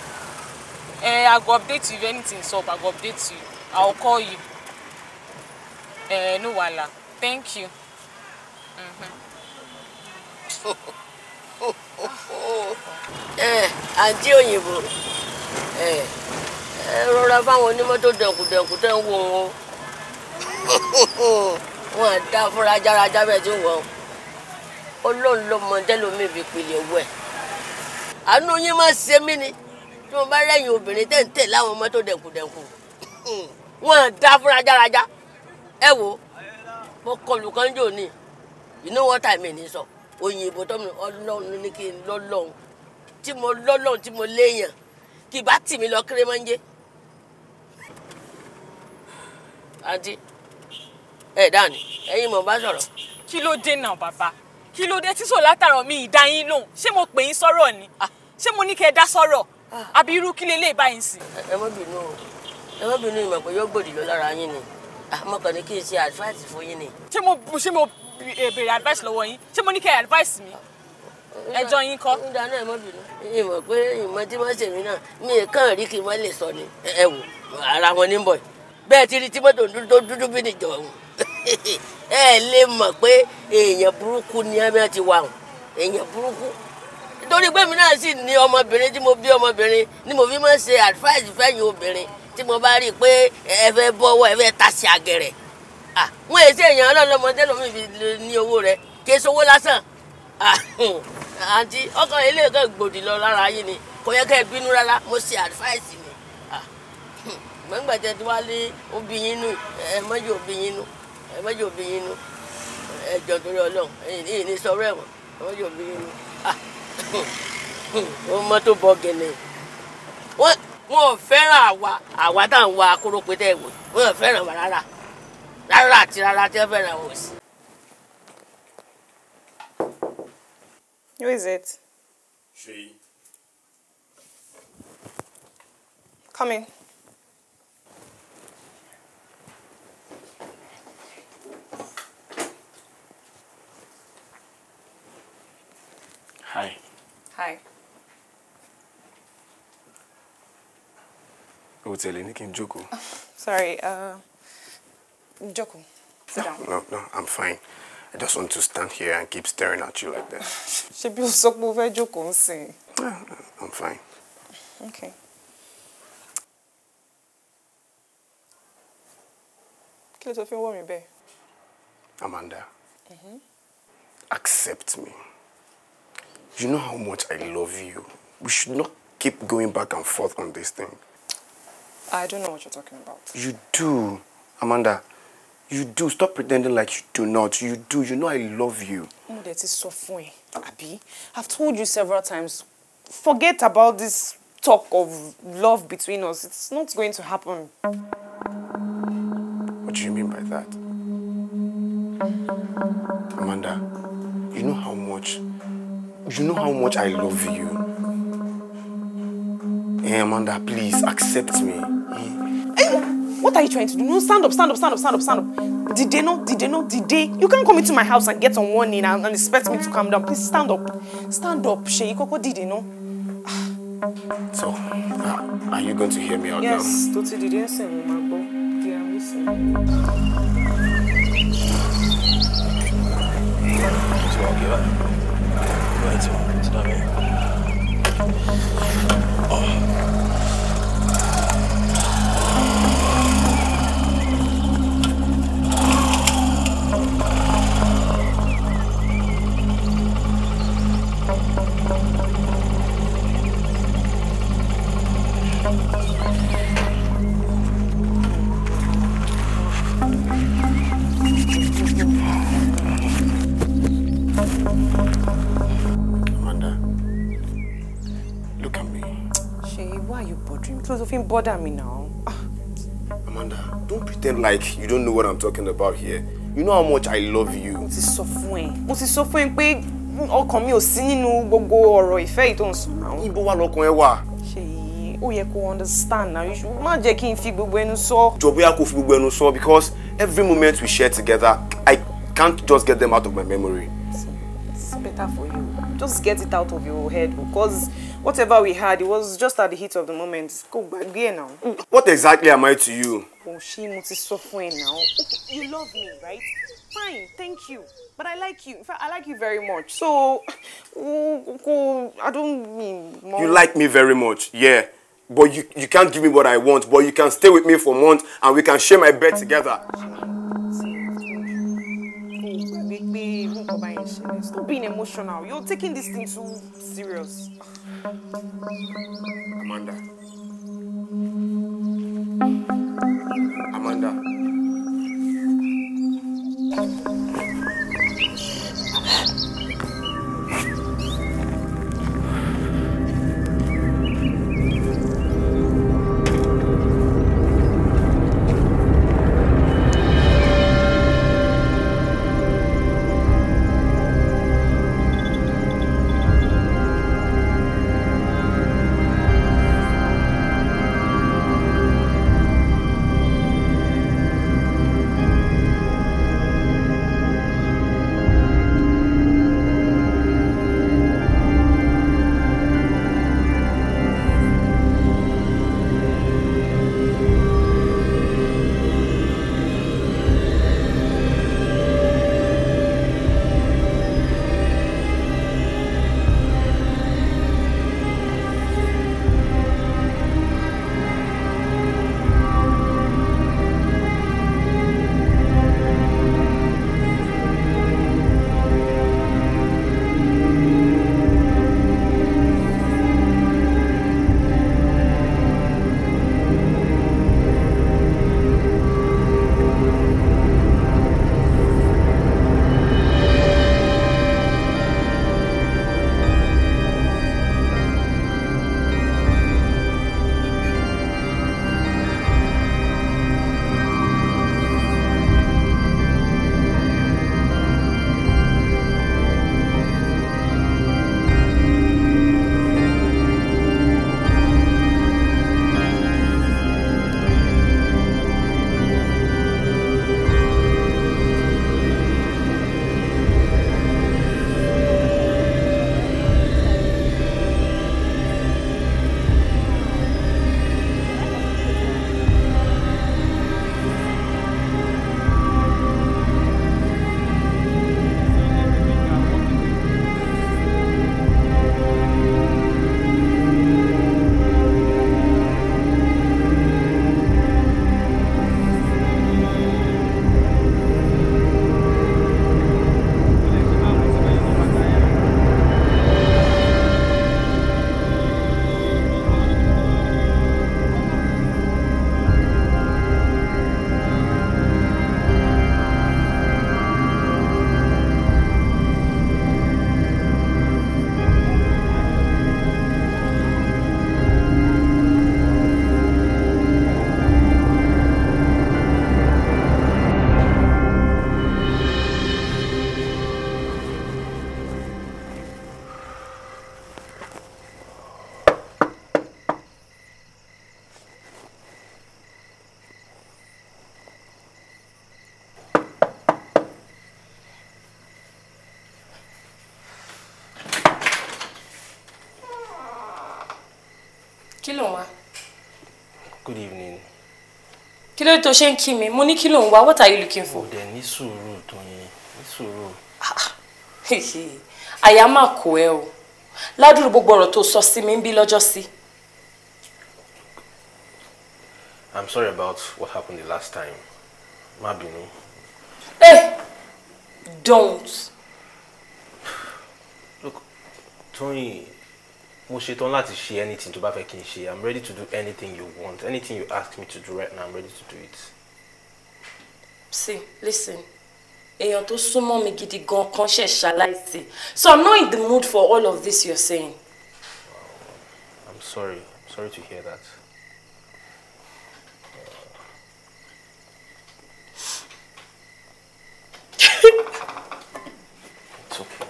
I go update you if anything's up. I go update you. I'll call you. No wahala. Thank you. Àǹtí òyìnbó. Rọra fáwọn onímọ́tò dẹ̀kùdẹ̀kù tẹ́ ń wò ó. Wọ́n á dá fúnra járaja bẹ́ẹ̀ tí wọ́n. Ọlọ́run ló mọ tẹ́lómi fi pilẹ̀ wẹ̀. Àánú yín máa ṣe mí ni tí mo bá rẹ́yìn obìnrin tẹ́ ń tẹ̀ láwọn mọ́tò dẹ̀kùdẹ̀kù. Wọ́n á dá fúnra járaja. Ẹ wo mo kọlù kan jò ní. You know what I mean sọ. Òyìnbó tó mi Ọlọ́run ní kí n lọ́lọ́run. Tí mo lọ́lọ́run tí mo léèyàn. Kì bá tì mí lọ kéré máa ń jẹ́. Àǹtí Dani ẹ̀yin mo bá sọ̀rọ̀. Kí ló dé náà bàbá? Kí ló dé tí sọ látàrọ mi ìdá yín lóhùn? Ṣé mo pè yín sọ̀rọ̀ ni? Ṣé mo ní kẹ́ dá sọ̀rọ̀? Àbí irú kí lélẹ́yìí báyìí sí? Ẹ má bínú ìmọ̀ pé yóò gbòdì lọ lára yín ni. Àmọ́ kàn ní kí n ṣe advice fún yín ni. Ṣé mo béèrè advice lọ́wọ́ yín? Ṣé mo ní kẹ́ advice mi? Ẹjọ́ yín kọ́. Ìdáná ẹ má bínú. Ìmọ̀ pé ìmọ̀ tí wọ́n ṣe mí náà mi ì kàn rí kí n má lè sọ ni. Ẹ wò ara wọn ní bọ̀. Bẹ́ẹ̀ ti rí tí mọ́tò tó dúdú bí nìjọ ọ̀hún. Ẹ lè mọ̀ pé èèyàn burúkú ni ẹ ti wà hàn. Èèyàn burúkú. Nítorí pé mi náà sì ní ọmọbìnrin tí mo bí ọmọbìnrin ni mo fi máa ń ṣe advice fẹ́yìn obìnrin tí mo bá rí i pé ẹ fẹ́ bọ́wọ́ ẹ fẹ́ tasí àgẹ̀rẹ̀. Wọ́n èsì èèyàn ọlọ́mọdé lómi fi ní owó rẹ̀ kí èso owó lásán. Àǹtí ọkàn ilé ẹ̀kọ́ gbòdì lọ lára yín ni kò yẹ kẹ́ ẹ bínú rárá mo ṣe advice ni. Gbẹ̀ngbẹ̀tẹ̀ tí wàá lé obìnrin nù ẹ mọ́jọ́ obìnrin nù ẹ mọ́jọ́ obìnrin nù ẹ jọ torí Ọlọ́run èyí ní sọ̀rọ̀ ẹ̀wọ̀n ẹ mọ́jọ́ obìnrin nù. Wọ́n mọ́tò bọ́ gẹ̀lẹ́ wọ́n ò fẹ́ràn àwa tá à ń wa akórópé tẹ́ ẹ̀ wò wọ́n ò fẹ́ràn wa rárá àti rárá tí wọ́n fẹ́ràn wò sí. Who is it? She. Come in. hotel ní kí n jókòó. Sorry, jókòó. Sit down. No, I'm fine. I just want to stand here and keep staring at you like that. Ṣebí o sọ pé o fẹ́ jókòó ńsìn. I'm fine. Okay. Kí ló tó fi ń wọ́ mi bẹ́ẹ̀? Amanda, accept me. You know how much I love you. We should not keep going back and forth on this thing. I don't know what you're talking about. You do, Amanda. You do. Stop pretending like you do not. You do. You know I love you. Mo dẹ̀ ti sọ fún ẹ, Abi. I've told you several times. Forget about this talk of love between us. It's not going to happen. What do you mean by that? Amanda, you know how much I love you. Hey, Amanda, please accept me. Hey, what are you trying to do? No, stand up. Did they? You can't come into my house and get on one knee and expect me to calm down. Please stand up. Shey, Koko did they know? So, are you going to hear me out now? Yes, Toti did you say, Marbo? Yeah, I'm listening. Amanda, look at me. Shay, why are you bothering me? Josephine, bother me now. Amanda, don't pretend like you don't know what I'm talking about here. You know how much I love you. Mo ti sọ fún ẹ pé ọkàn mi ò sí nínú gbogbo ọ̀rọ̀ ìfẹ́ yìí tó ń sọ náà. Ibo wà lọ́kàn ẹ wà? Shay, ó yẹ kó understand now. You should má jẹ́ kí n fi gbogbo ẹnu sọ. Jọ̀ọ́ bóyá kó fi gbogbo ẹnu sọ because every moment we share together, I can't just get them out of my memory. It's better for you. Just get it out of your head because whatever we had, it was just at the heat of the moment. Go back there now. What exactly am I to you? Oh, she mo ti sọ fún ẹ now. Okay, you love me, right? Fine, thank you. But I like you. In fact, I like you very much. So, I don't mean more. You like me very much, yeah. But you can't give me what I want. But you can stay with me for a month and we can share my bed together. Stop being emotional. You're taking this thing too serious. Amanda. Kí ló ń wá? Good evening. Kí ló tó ṣe ń kí mi? Mo ní kí ló ń wá. What are you looking for? Ó dẹ̀ ní sùúrù Tóyìn, ní sùúrù. Àyà máa kó ẹ o. Ládùúrú gbogbo ọ̀rọ̀ tó sọ sí mi ń bí lọ́jọ́ sí. I'm sorry about what happened the last time. Má bínú. Hey! Don't. Look, Tóyìn, mo ṣetán láti ṣe anything tó bá fẹ́ kí n ṣe. I'm ready to do anything you want. Anything you ask me to do right now, I'm ready to do it. See, listen. Èèyàn tó súnmọ́ mi gidi gan kan ṣe ṣaláìsí. So I'm not in the mood for all of this you're saying. I'm sorry. I'm sorry to hear that. It's okay.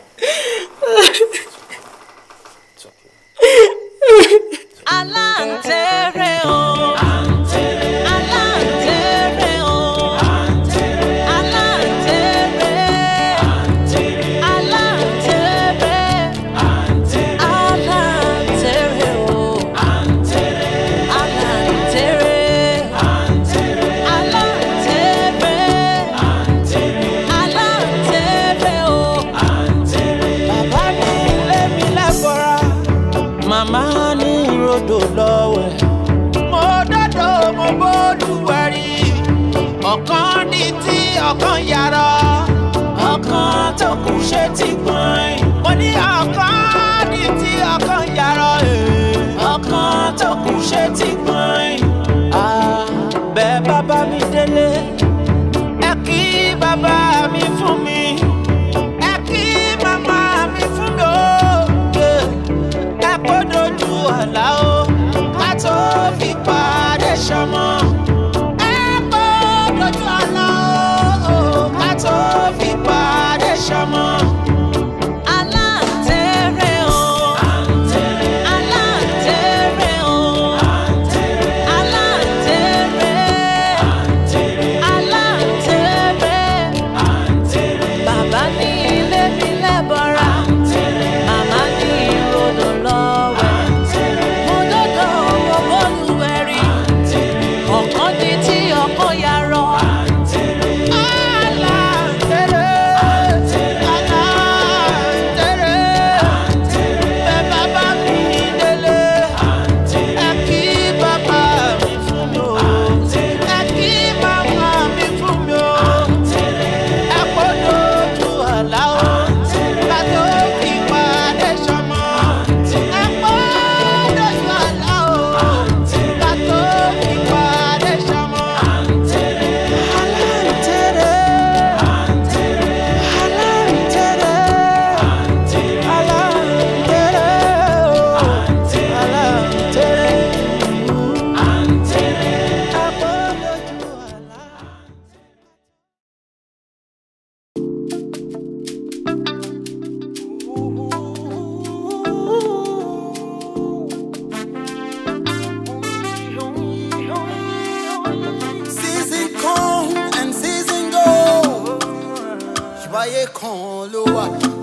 It's okay. Alantere o. Ọ̀kan ní tí ọ̀kan yàrá ọ̀kan tó kù ṣe ti gbọ̀n mo ní ọ̀kan ní tí ọ̀kan yàrá ọ̀kan tó kù ṣe ti gbọ̀n bẹ́ẹ̀ bàbá mi délé ẹ kí bàbá mi fún mi ẹ kí màmá mi fún mi ó ẹ kó dojú àlá ó ká tó fi pàdé ṣọmọ.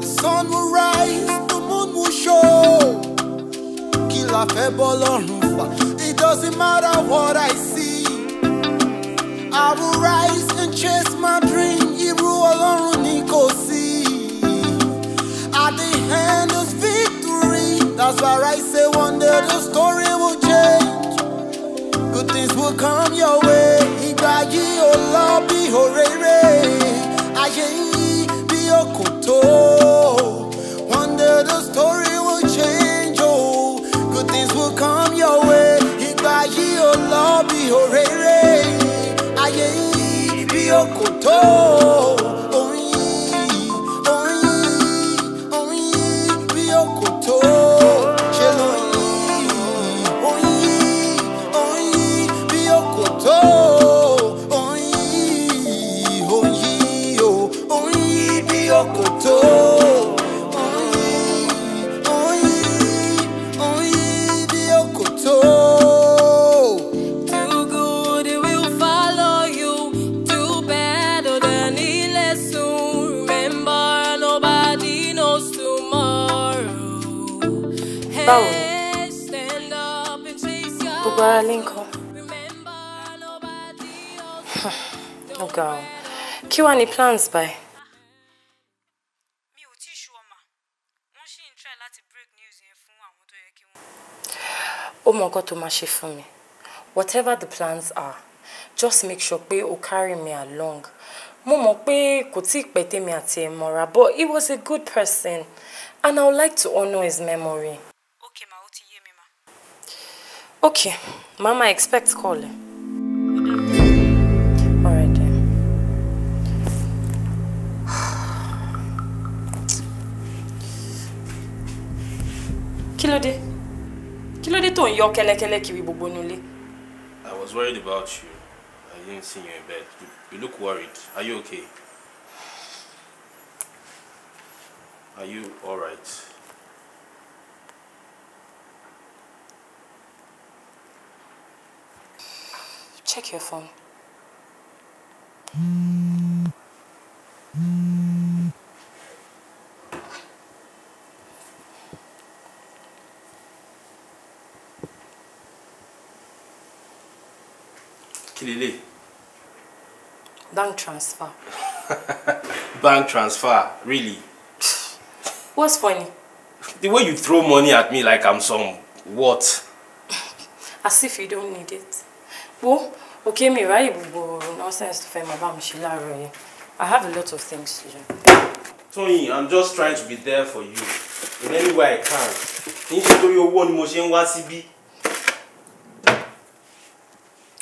The sun will rise, the moon will show. It doesn't matter what I see. I will rise and chase my dream. At the end is victory. That's why I say one day the story will change. Good things will come your way. Igbayi Olabi Horere. Aye be Okoto. One day the story will change. Oh, good things will come your way. Igbayi Olabi Horere. Aye be Okoto. Báwo? gbogbo ara lé nǹkan. Ó ga o. Kí wá ní plans báyìí? Ó mọ nǹkan tó máa ṣe fún mi. Whatever the plans are, just make sure pé o carry me along. Mo mọ̀ pé kò tí ì pẹ́ tèmi àti ẹ̀ mọ́ra, but he was a good person and I would like to honor his memory. Okay, ma, ó ti yé mi, ma. Okay, Mama, expect call. Alright then. Kí ló dé? Kí ló dé tó ń yọ kẹ́lẹ́kẹ́lẹ́ kiri gbogbo nulẹ̀? I was worried about you. I didn't see you in bed. You look worried. Are you okay? Are you all right? Check your phone. Kilele. Bank transfer. Bank transfer, really? What's funny? The way you throw money at me like I'm some what? As if you don't need it. Well, okay, me right, nonsense to find my mom. I have a lot of things to do. Tony, I'm just trying to be there for you in any way I can.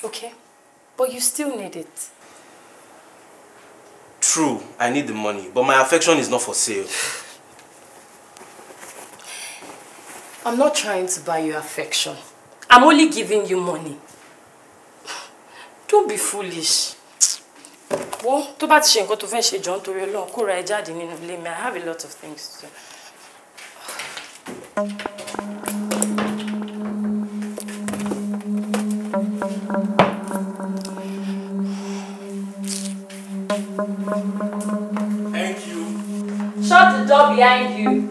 Okay, but you still need it. True, I need the money, but my affection is not for sale. I'm not trying to buy your affection. I'm only giving you money. Don't be foolish. Well, tó bá ti ṣe nǹkan tó fẹ́ ṣe jọ̀ọ́ nítorí Ọlọ́run kó ra ẹ jáde nínú ilé mi. I have a lot of things to do. Thank you. Shut the door behind you.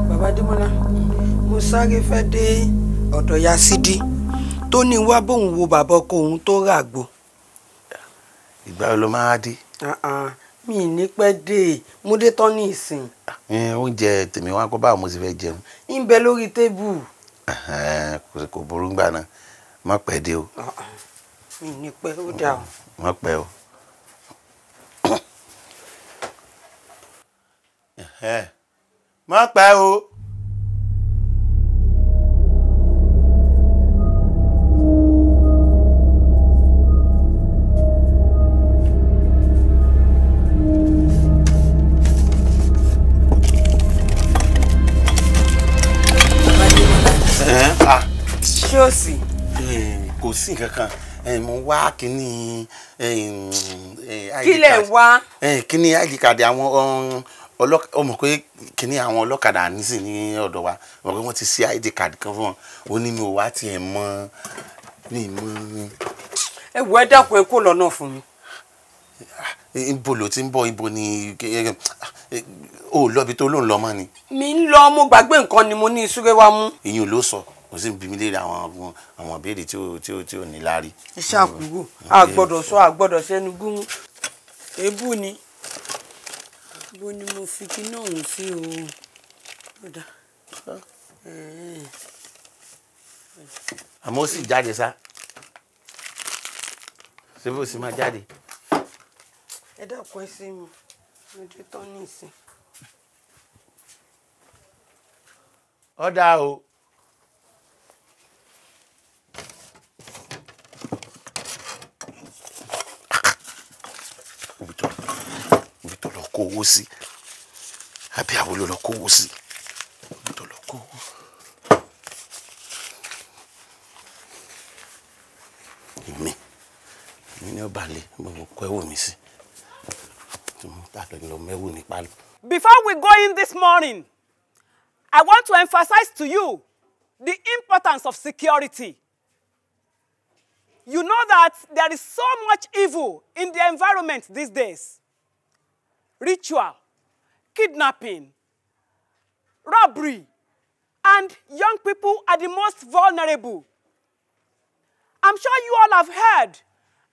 Baba Demola, mo sáré fẹ́ dé ọ̀dọ̀ ya sídí tó ní wá bóun wo bàbá ọkọ òun tó ràgbò. Ìgbà wo ló máa dé? Mi ní pẹ́ dé mo dé tán ní ìsìn. Oúnjẹ tèmi wá kó báwo mo sì fẹ́ jẹun. ń bẹ lórí tébù. Kò burú gbà náà má pẹ́ dé o. Mi ní pẹ́ ó dà o. Má pẹ́ o. Má pẹ́ o. Ṣé o sì? Kò sí nǹkan kan mo wá kíní kí lẹ̀ wá? Kíní ID card àwọn ọmọ pé kíní àwọn ọlọ́kadà nísìn ní ọ̀dọ̀ wa ọmọ pé wọ́n ti ṣí ID card kan fún wọn ó ní mi ò wá tiẹ̀ mọ́ ní mọ́. Ẹ wo ẹ dákun ẹ kó lọ́nà fún mi. Ibo ló ti ń bọ̀ ibo ni o lọ́bi tó ló ń lọ mọ́ ni. Mi ń lọ mo gbàgbé nǹkan ni mo ní ìsúré wa mú. Ìyún ló sọ kò sí bí mi léèrè àwọn ìbéèrè tí ò ní láárí. Ẹ ṣàkúrò àgbọ́dọ̀ sọ àgbọ́dọ̀ sẹ́nu gúnmú ebú ni bó ni mo fi kí náà hùn sí o. Àmọ́ ó sì jáde sá ṣé bó sì máa jáde. Ẹ dákun ẹ sí mi mo dé tán ní ìsìn. Ọ̀dà o. Ibi tó lọ kó owó sí àbí àwọn ló lọ kó owó sí ibi tó lọ kó owó. Èmi ní ọ̀bàlẹ̀ mo kọ́ ẹ̀wò mi sí. Before we go in this morning, I want to emphasize to you the importance of security. You know that there is so much evil in the environment these days. Ritual, kidnapping, robbery, and young people are the most vulnerable. I'm sure you all have heard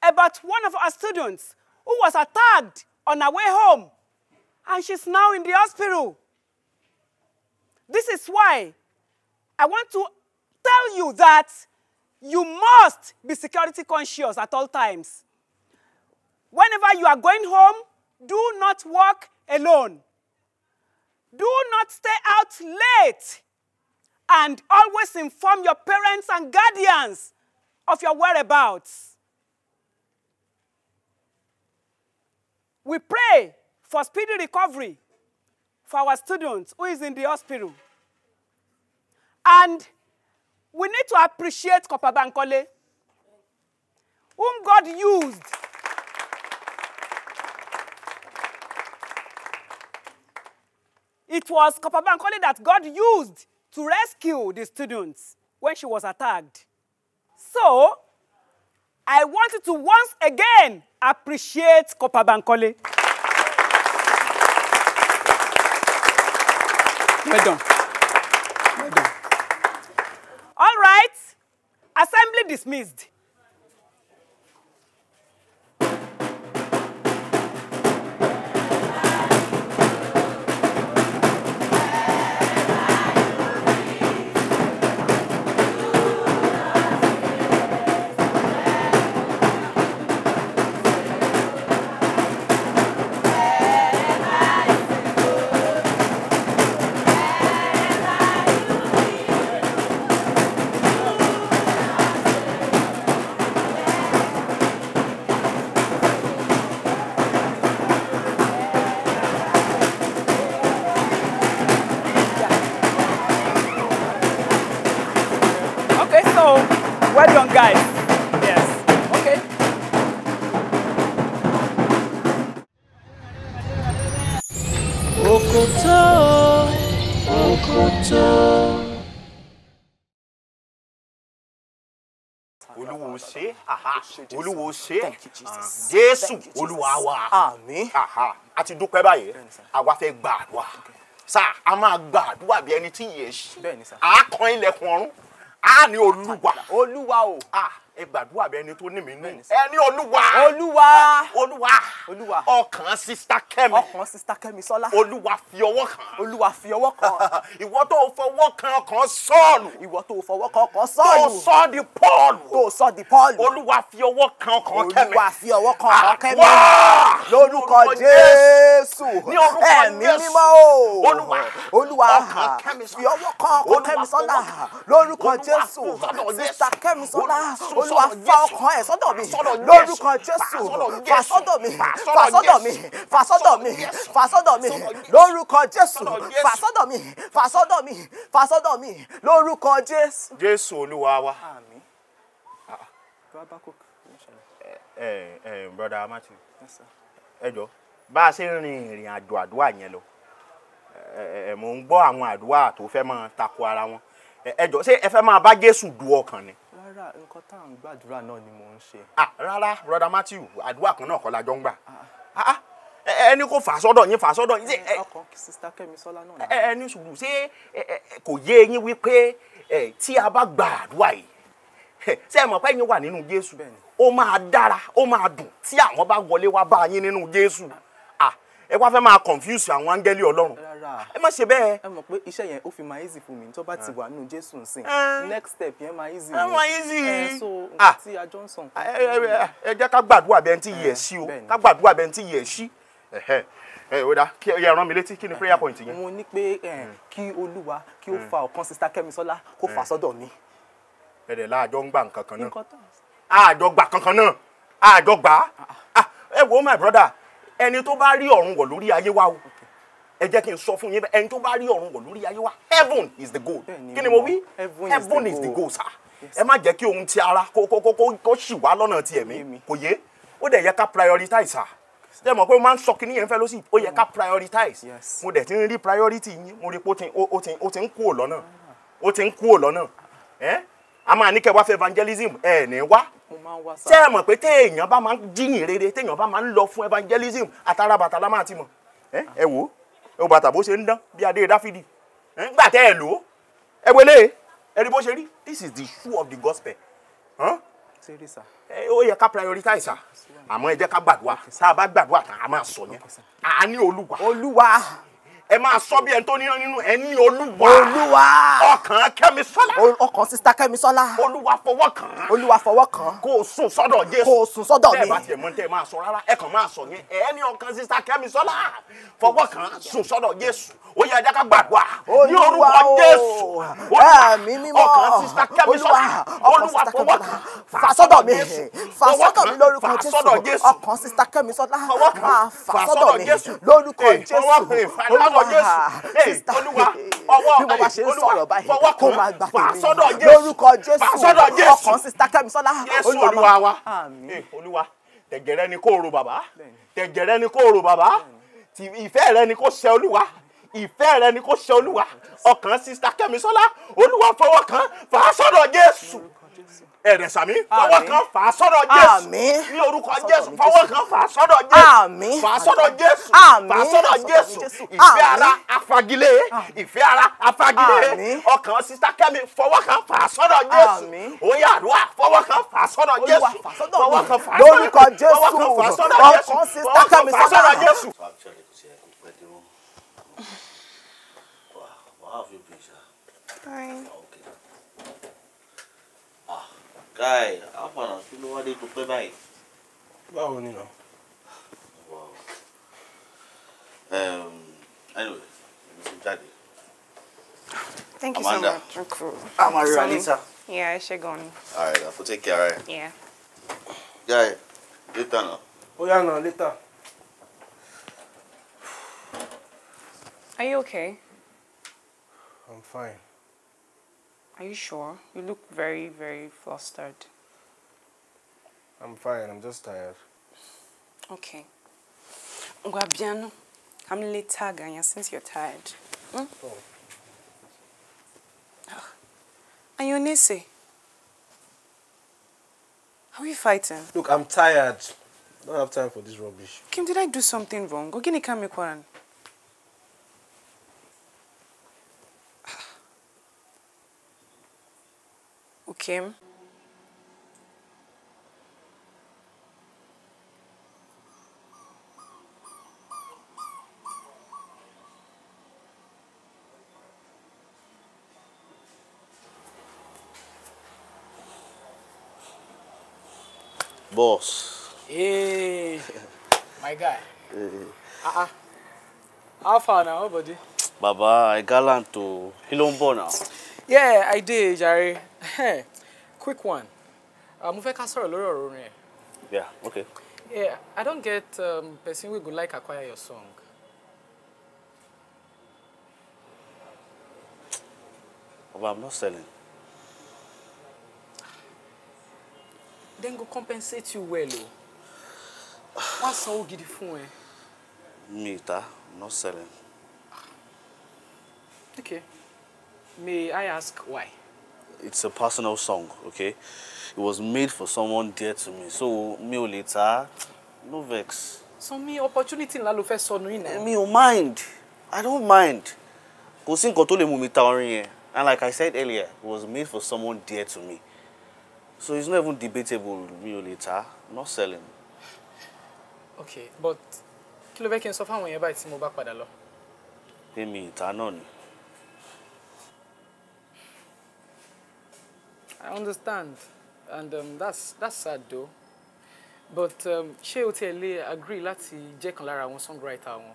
about one of our students who was attacked on her way home, and she's now in the hospital. This is why I want to tell you that you must be security conscious at all times. Whenever you are going home, do not walk alone. Do not stay out late. And always inform your parents and guardians of your whereabouts. We pray for speedy recovery for our student who is in the hospital. And we need to appreciate Corper Bankole, whom God used It was Corper Bankole that God used to rescue the students when she was attacked. So, I wanted to once again appreciate Corper Bankole. Well done. Well done. All right. Assembly dismissed. Well done, guys. Yes. Okay. Okoto, Okoto. Olúwo ṣe, Olúwo ṣe, Jésù Olúwa wa. Àmín. A ti dúpẹ́ báyìí. Àwa fẹ́ gbàdúrà. Sá, a máa gbàdúrà bí ẹni tí yẹ ṣí. A kan ilẹ̀kùn ọ̀run. A ní Olúwa. Olúwa o. Ẹ gbàdúrà bẹ́ẹ̀ ni tó ní mi nú. Ẹ ní Olúwa. Olúwa. Olúwa. Olúwa. Ọkàn Sister Kẹ́mi. Ọkàn Sister Kẹ́mi Sọ́lá. Olúwa fi ọwọ́ kàn. Olúwa fi ọwọ́ kàn. Ìwọ tó fọwọ́ kan ọkàn Sọ́ọ̀lù. Ìwọ tó fọwọ́ kan ọkàn Sọ́ọ̀lù. Tó sọ di Pọ́ọ̀lù. Tó sọ di Pọ́ọ̀lù. Olúwa fi ọwọ́ kan ọkàn Kẹ́mi. Olúwa fi ọwọ́ kan ọkàn Kẹ́mi. Lórúkọ Jésù. Ní orúkọ Ẹ̀mí Jésù. mímọ́ o. Olúwa fi ọwọ́ kan ọkàn Kẹ́mi Sọ́lá. Lórúkọ Jésù. Sister Kẹ́mi Sọ́lá. Olúwa fa ọkàn ẹ̀ sọ́dọ̀ mi. Lórúkọ Jésù. Fà sọ́dọ̀ mi. Fà sọ́dọ̀ mi. Fà sọ́dọ̀ mi. Fà sọ́dọ̀ mi. Lórúkọ Jésù. Fà sọ́dọ̀ mi. Fà sọ́dọ̀ mi. Fà sọ́dọ̀ mi. Lórúkọ Jésù. Jésù Olúwa wa. Àmín. Habbakuk. Brother Mathew. Ẹ jọ̀ọ́, bá a ṣe ń rin ìrìn àjò àdúrà yẹn lọ. Mo ń gbọ́ àwọn àdúrà tó fẹ́ máa tako ara wọn. Ẹ jọ̀ọ́, ṣé ẹ fẹ́ máa bá Jésù du ọkàn ni? Rárá, nǹkan tá à ń gbàdúrà náà ni mò ń ṣe. Rárá, Brother Mathew, àdúrà kan náà kọ́ la jọ ń gbà. Ẹni kò fà sọ́dọ̀ yín, fà sọ́dọ̀ yín. Ọkàn Sister Kẹ́mi Sọ́lá náà. Ẹni sùúrù, ṣé kò yé yín wípé tí a bá gba àdúrà yìí, ṣé ẹ mọ̀ pé yín wà nínú Jésù? Ó máa dára, ó máa dùn tí àwọn bá wọlé wá bá yín nínú Jésù. Ẹ wá fẹ́ máa confuse àwọn áńgẹ́lì Ọlọ́run. Ẹ má ṣe bẹ́ẹ̀. Ẹ mọ̀ pé iṣẹ́ yẹn ó fi máa easy fún mi tó bá ti wà nínú Jésù nsìn. Next step yẹn máa easy. Ẹ máa easy. So nǹkan tí a jọ ń sọ nǹkan. Ẹ jẹ́ ká gbàdúrà bẹ́ẹ̀ tí yẹ̀ sí o. Ká gbàdúrà bẹ́ẹ̀ tí yẹ̀ sí. Ó dá kí ẹ rán mi létí kí ni prayer point yẹn. Mo ní pé kí Olúwa kí ó fa ọkàn Sister Kẹ́mi Sọ́lá kó fà sọ́dọ̀ mi. Ẹ̀rẹ̀ láàjọ ń gbà nǹkan kan náà. Àjọ gbà kankan náà. Àjọ gbà. Ẹ wo my brother, ẹni tó bá rí ọ̀run wọ̀ lórí ayé wa o. Ẹ jẹ́ kí n sọ fún yín, ẹni tó bá rí ọ̀run wọ̀ lórí ayé wa, heaven is the goal. Kí ni mo wí? Heaven is the goal, sir. Ẹ má jẹ́ kí ohun ti ara kó ṣì wá lọ́nà ti ẹ̀mí. Kò yé? Ó dẹ̀ yẹ ká prioritize, sir. Ṣé mọ̀ pé ó máa ń sọ kíní yẹn fellowship, ó yẹ ká prioritize. Mo dẹ̀ ti ń rí priority yín, mo rí pé ó ti ń kúrò lọ́nà. Ó ti ń kúrò lọ́nà. A máa ní kẹ́ wá fẹ́ evangelism, ẹ̀ ní wá. Ṣé ẹ mọ̀ pé téèyàn bá máa ń jíyìn rere, téèyàn bá máa ń lọ fún evangelism, àtàrà bàtà la máa ti mọ̀. Ẹ wò ó bàtà bó ṣe ń dán bí adé Dáfídì. Nígbà tẹ́ ẹ lò ó, ẹ wọlé, ẹ rí bó ṣe rí. This is the shoe of the gospel. Ó yẹ ká prioritize, àmọ́ ẹ jẹ́ ká gbàdúrà. Tá a bá gbàdúrà tán, a máa sọ yẹn. A ní Olúwa. Olúwa. Ẹ máa sọ bí ẹni tó ní nínú ẹ ní Olúwa. Olúwa. Ọkàn Kẹ́mi Sọ́lá. Ọkàn Sister Kẹ́mi Sọ́lá. Olúwa fọwọ́ kàn. Olúwa fọwọ́ kàn. Kó o sùn sọ́dọ̀ Jésù. Kó o sùn sọ́dọ̀ mi. Bẹ́ẹ̀ bá tiẹ̀ mọ̀ ní tẹ́ ẹ máa sọ rárá, ẹ kàn máa sọ yẹn. Ẹ ní ọkàn Sister Kẹ́mi Sọ́lá. Fọwọ́ kàn sùn sọ́dọ̀ Jésù. Ó yẹ ẹja ká gbàdúrà. Ní orúkọ Jésù. Ẹ̀mí mímọ́. Ọkàn Sister Kẹ́mi Sọ́lá. Olúwa fọwọ́ kàn. Fà sọ́dọ̀ mi. Fà sọ́dọ̀ mi lórúkọ Jésù. Ọkàn Sister Kẹ́mi Sọ́lá. Fà sọ́dọ̀ mi lórúkọ Jésù. Olúwa ọwọ́ bí mo bá ṣe ń sọ̀rọ̀ báyìí kó máa gbà tèmi lórúkọ Jésù ọkàn Sister Kẹ́mi Sọ́lá. Olúwa wa Olúwa tẹ̀gẹ̀rẹ́ ni kó ro bàbá, tẹ̀gẹ̀rẹ́ ni kó ro bàbá, ìfẹ́ rẹ ni kó ṣe Olúwa, ìfẹ́ rẹ ni kó ṣe Olúwa. Ọkàn Sister Kẹ́mi Sọ́lá, Olúwa fọwọ́ kàn, fà á sọ́dọ̀ Jésù. Ẹ̀rẹ̀ sàmí fọwọ́ kan fà á sọ́dọ̀ Jésù ní orúkọ Jésù, fọwọ́ kan fà á sọ́dọ̀ Jésù, fà á sọ́dọ̀ Jésù, fà á sọ́dọ̀ Jésù. Ìfẹ́ ara afagilé, ìfẹ́ ara afagilé. Ọkàn Sister Kẹ́mi fọwọ́ kan fà á sọ́dọ̀ Jésù. Ó yá àdúrà fọwọ́ kan fà á sọ́dọ̀ Jésù, fọwọ́ kan fà á sọ́dọ̀ Jésù, lórúkọ Jésù. Ọkàn Sister Kẹ́mi Sọ́lá. Fine. Guy, how far now? You know what they prepare by? Báwo ni now? Wow. Anyway, Daddy. Thank you Amanda. so much, Uncle. I'm a later. Yeah, I should go on. Alright, I'll take care, alright? Yeah. Guy, later now. Oh yeah, no, later. Are you okay? I'm fine. Are you sure? You look very, very flustered. I'm fine, I'm just tired. Okay. Ngwabiano, I'm later, Ganya, since you're tired. Hmm? Oh. And you're Nese. Are we fighting? Look, I'm tired. I don't have time for this rubbish. Kim, did I do something wrong? Go get a Kwan. Kim. Boss. Hey, my guy. How far now, buddy? Baba, I gallant to Hilombo now. Yeah, I did, Jerry. Quick one. Mo fẹ́ ká sọ̀rọ̀ lórí ọ̀rọ̀ orin. Yeah, okay. Yeah, I don't get person we would like acquire your song. Baba, I'm not selling. Then go compensate you well. What's so gidi fún ẹ? Mita, I'm not selling. Okay. May I ask why? It's a personal song, okay? It was made for someone dear to me. So, me o later, no vex. So me opportunity la lo fẹ́ sọnù yìí now. Me o mind. I don't mind. Kò sí nǹkan tó lè mú mi ta orin yẹn. And like I said earlier, it was made for someone dear to me. So it's not even debatable, me o later, not selling. Okay, but kí ló fẹ́ kí n sọ fáwọn yẹn báyìí tí mo bá padà lọ? Pé mi ìta náà ni. I understand, and that's sad though. But ṣé o tiẹ̀ lè agree láti jẹ́ kan lára àwọn songwriter wọn?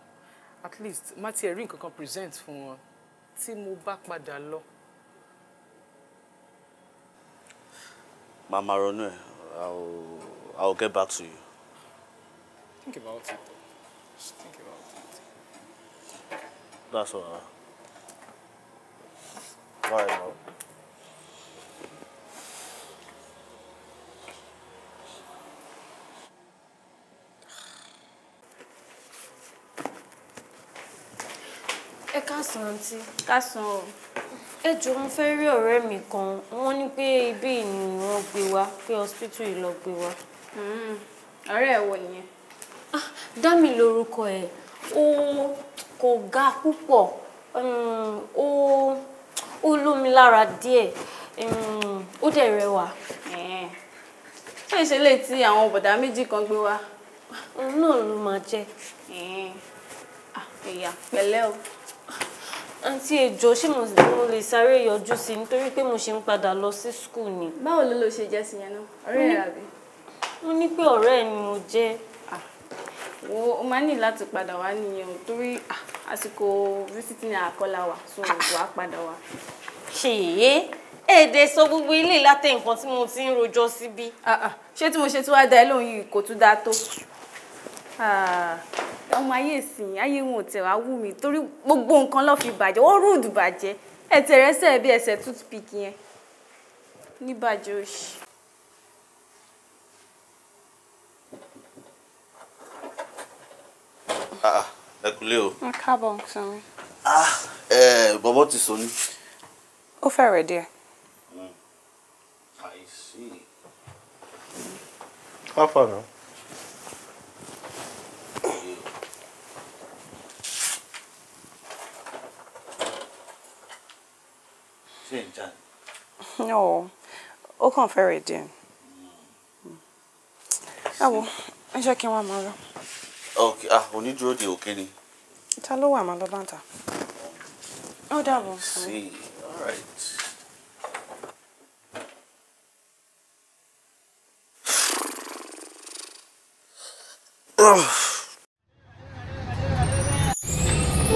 At least má tiẹ̀ rí nǹkan kan present fún wọn tí mo bá padà lọ. Mama Ronue, I'll get back to you. Think about it. Just think about it. That's all. Bye, Mom. Ẹ káàsán àǹtí. Káàsán o. Ẹ jọ̀ọ́ mo fẹ́ rí ọ̀rẹ́ mi kan. Wọ́n ní pé ibi ni wọ́n gbé wá, pé hospital yìí lọ gbé wá. Ọ̀rẹ́ ẹ̀ wo nìyẹn? Dami lórúkọ ẹ̀. Ó kò ga púpọ̀. Ó lómi lára díẹ̀. Ó dẹ̀ rẹwà. Ṣé ìṣẹ̀lẹ̀ tí àwọn bọ̀dá méjì kan gbé wá? Òun náà ló máa jẹ́. Ìyá pẹ̀lẹ́ o. Àǹtí ẹjọ́ ṣé mo lè sáré yọjú sí nítorí pé mo ṣe ń padà lọ sí school ni. Báwo ló ṣe jẹ́ sí yẹn náà? Ọ̀rẹ́ ẹ̀ àbí? Mo ní pé ọ̀rẹ́ ẹ̀ ni mo jẹ́. O máa ní láti padà wá nìyẹn o torí àsìkò visiting àkọlà wà so wàá padà wá. Ṣèyí èdè sọ gbogbo ilé látẹ̀ nǹkan tí mo ti ń rojọ́ síbí. Ṣé tí mo ṣe tí wàá dá ẹ lóhùn yìí kò tún dáa tó? Ọmọ ayé ìsìn ayé wọn ò tẹ̀ wá wù mí torí gbogbo nǹkan ló fi bàjẹ́ ó rúùdù bàjẹ́ ẹ̀tẹ̀ rẹ́sẹ̀ bí ẹsẹ̀ toothpick yẹn ní bàjẹ́ òṣì. Ẹ kúlé o. Ẹ káàbọ̀ sọ́mi. Bọ̀bọ̀ ti sọ ní. Ó fẹ́rẹ̀ díẹ̀. I see. How far now? No, ó kàn fẹ́rẹ̀ díẹ̀. Àwọ̀, ẹ jẹ́ kí n wá máa lọ. Okay, onídúró de òkè ni. Ta ló wà máa lọ bá ń ta? Ó dàbọ̀. See, all right.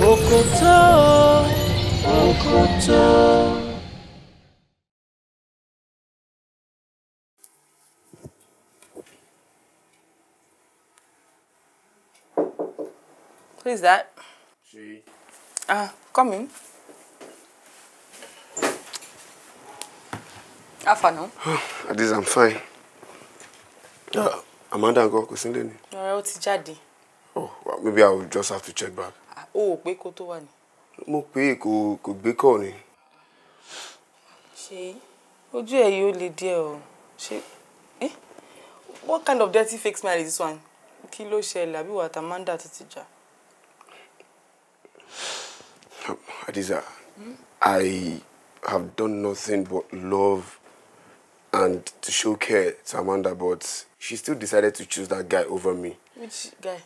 Okoto, Okoto. Who is that? She. Come in. How far now? At least I'm fine. Amanda go kò sí nílé ni. Ọ̀rẹ́ ó ti jáde. Oh, well, maybe I will just have to check back. Ó pé kó tó wà ní. Mo pé kò gbé call ni. Ṣé ojú ẹ̀ yóò le díẹ̀ o. Ṣé what kind of dirty fake smile is this one? Kí ló ṣẹlẹ̀ àbí wà Amanda tó ti jà? Adiza, I have done nothing but love and to show care to Amanda, but she still decided to choose that guy over me. Which guy?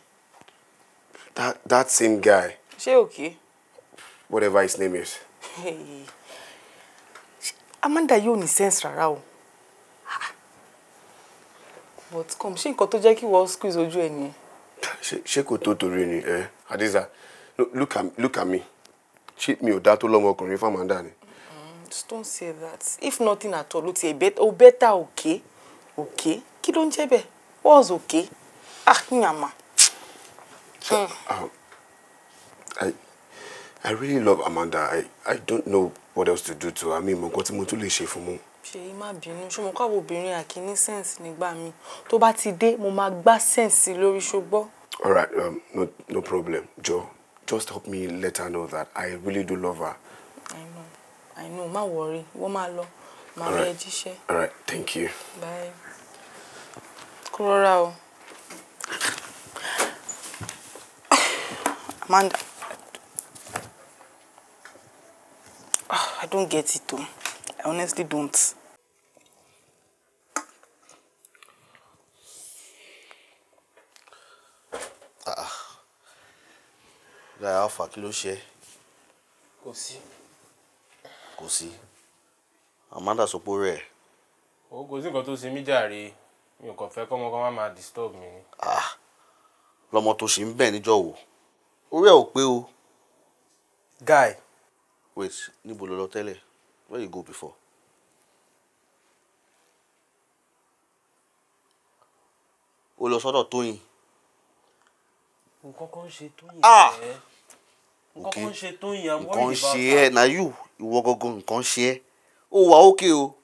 That same guy. She okay? Whatever his name is. Hey. Amanda, you ní sense rárá o. But come, she nǹkan tó jẹ́ kí wọ́n squeeze ojú ẹ̀ nìyẹn. Ṣé kò tó torí ni, Hadiza, look at me. Ṣé mi ò dá tó lọ́mọkùnrin fún Amanda ni? Just don't say that. If nothing at all, better okay. Okay. Kí ló ń jẹ́ bẹ́ẹ̀? What's okay? Nyama. So, I really love Amanda. I don't know what else to do to her. I mean, mo nǹkan tí mo tún lè ṣe fún mo. Ṣé má bínú, ṣé mo kọ́ àwọn obìnrin àkíní sense nígbà mi. Tó bá ti dé, mo máa gbá sense lórí ṣùgbọ́n. All right, no problem. Joe, just help me let her know that I really do love her. I know, má worry. Wọ́n máa lọ. Máa rẹ jíṣẹ́. All right, thank you. Bye. Kúrọ́ra o. Amanda. I don't get it though. I honestly don't. Guy, how far kí ló ṣe? Kò sí. Kò sí. Amanda sọ pé rẹ̀. Ó kò sí nǹkan tó ṣe mí jàre. Mi ò kàn fẹ́ kọ́mọ kan máa disturb mi ni. Lọ́mọ tó ṣì ń bẹ̀ níjọ́ wo. Orí ẹ̀ ò pé o. Guy. Wait, níbo lo lọ tẹ́lẹ̀? Where you go before? O lọ sọ́dọ̀ Tóyìn. Nǹkan kan ṣe Tóyìn. Okay. Nǹkan kan ṣe Tóyìn. I'm worried Nǹkan about ṣe her. ẹ́ na you. Ìwọ gangan nǹkan ṣe ẹ́. Ó wà okay o.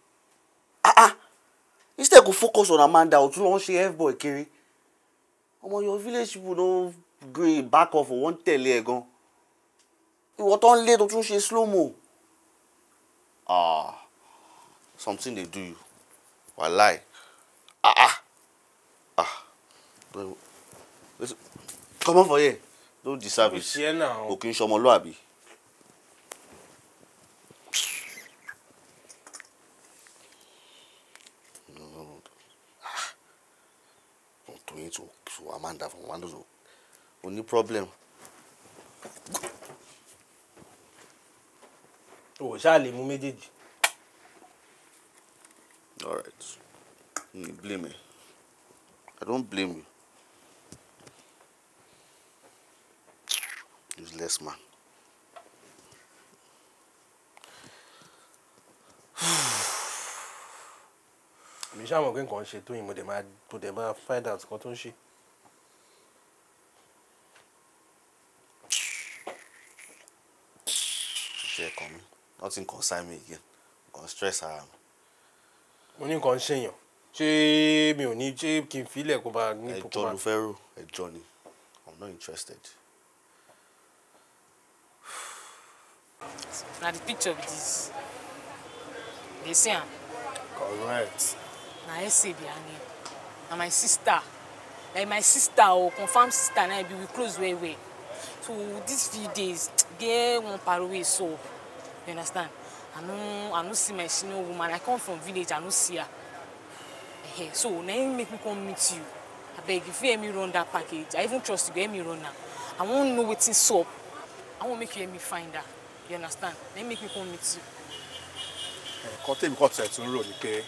Instead go focus on Amanda o tún lọ ṣe F-boy kiri. Ọmọ your village people no gree back off wọ́n tẹ̀lé ẹ̀ gan. Ìwọ tó ń lé tó tún ṣe slow mo. Something they do you. Wallahi. Come on for here. Don't deserve it. O kì í ṣọmọlúàbí. To Amanda from Amanda so. Only problem. Oh, ṣá lè mú méjèèjì. All right. You blame me. I don't blame you. Useless man. Mi ṣá mọ̀ pé nǹkan ṣe Tóyìn mo dẹ̀ máa find out nǹkan tó ń ṣe. Nothing concern me again. Gonna stress her. Mo ní nǹkan ṣèyàn. Ṣé mi ò ní ṣé kí n filẹ̀ kó bá ní púpọ̀. Ẹjọ́ ló fẹ́ rò, ẹjọ́ ni. I'm not interested. Now the picture of this. They see am. Correct. Na SE be her name. Na my sister. Like my sister or confirmed sister na be we close way. So these few days, get one parole so. You understand? I no see my senior woman. I come from village, I no see her. So now you make me come meet you. I beg if you help me run that package. I even trust you, help me run now. I won't know what's up. I won't make you help me find her. You understand? Then make me come meet you. Kọ́tẹ́ mi kọ́ tẹ̀ tún rò ní pé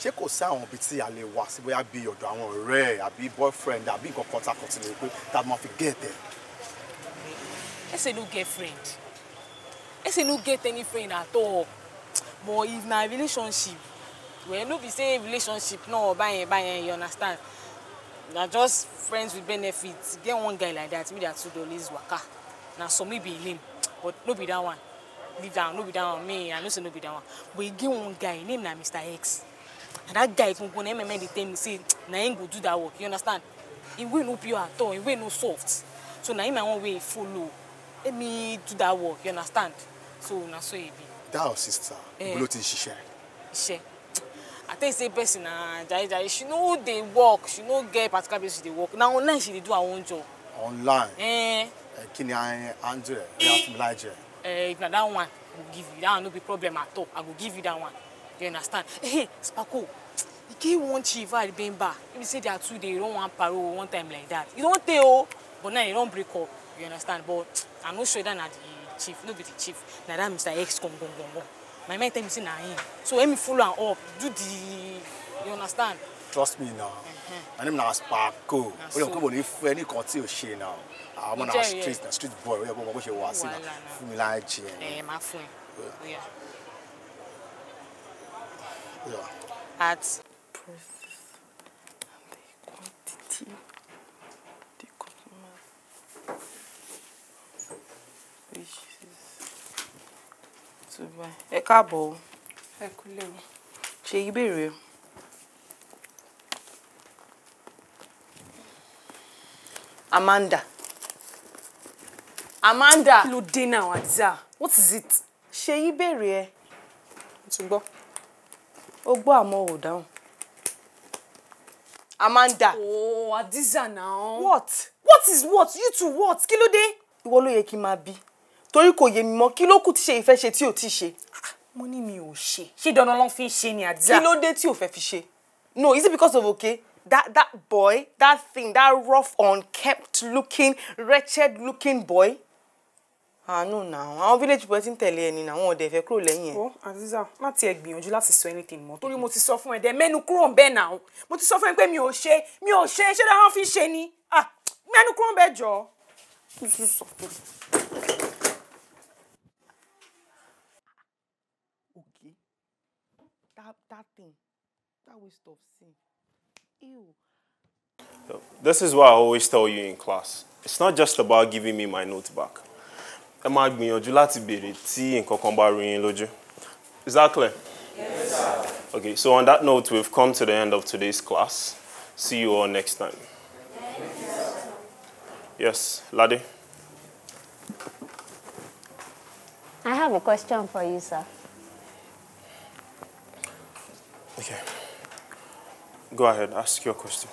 ṣé kò sí àwọn ibi tí a lè wá sí bóyá bí ọ̀dọ̀ àwọn ọ̀rẹ́ àbí boyfriend àbí nǹkan kọ́tàkọ́tì lè pé tá a máa fi get there. SE no get friend. SE no get any friend at all. But if na relationship, well, no be say relationship no buy, you understand? Na just friends with benefits. Get one guy like that, me that $2 waka. Na so me be him, but no be that one. Leave down, no be that one. Me, I know say no be that one. But you get one guy, name na Mr. X. And that guy can go name they tell me say na him go do that work. You understand? He will no pure at all. He will no soft. So na him I one way follow. Let me do that work. You understand? So na so it be. That our sister. Below ti ṣiṣẹ́. Iṣẹ́. I tell you say person na jai she know dey work. She no get particular place she dey work. Now online she dey do her own job. Online. Kí ni Andrew? If na that one, I go give you. That one no be problem at all. I go give you that one. You understand? Hey, Sparko, You get one chief at Bimba. If you say they are two, they don't want parole one time like that. You don't tell, but now you don't break up. You understand? But I'm not sure that not the chief, no be the chief. Now that Mr. X come. My mind tell me say na him. So let me follow am up. Do the, you understand? Trust me now. My name is Sparko. We don't come on if any country or shit now. I'm on our street boy. We are going to go watch now. Fumi like G. My friend. Yeah. Yeah. At process and the quantity, the customer, which is to buy. Ẹ káàbọ̀. Ẹ kúlẹ̀ o. Ṣé ìbéèrè? Amanda. Kí ló dé now, Adiza? What is it? Ṣé ìbéèrè ẹ? Mo gbọ́. Ó gbọ́ àmọ́ ò dáhùn. Amanda. Oh, Adiza now. What? What is what? You two what? Kí ló dé? Ìwọ ló yẹ kí n máa bí. Torí kò yé mi mọ́ kí ló kù tí ṣe ìfẹ́ ṣe tí ò tí ṣe. Mo ní mi ò ṣe. Ṣé dandan ló fi ń ṣe ni, Adiza? Kí ló dé tí ò fẹ́ fi ṣe? No, is it because of okay? That boy, that thing, that rough, unkept looking, wretched looking boy. Ah no now. Àwọn village boys ń tẹ̀lé ẹni náà wọ́n dẹ̀ fẹ́ kúrò lẹ́yìn ẹ̀. Oh, Aziza, má tiẹ̀ gbìyànjú láti sọ anything mọ́. Torí mo ti sọ fún ẹ dẹ̀ mẹ́nu kúrò ń bẹ now. Mo ti sọ fún ẹ pé mi ò ṣe, ṣé dáhùn fi ṣe ni. Ah, mẹ́nu kúrò ń bẹ jọ. Okay. That thing. That waste of sin. Ew. This is what I always tell you in class. It's not just about giving me my note back. Ẹ máa gbìyànjú láti béèrè tí nǹkan kan bá rú yín lójú. Is that clear? Yes, sir. Okay, so on that note, we've come to the end of today's class. See you all next time. Yes, Lade. I have a question for you, sir. Okay. Go ahead, ask your question.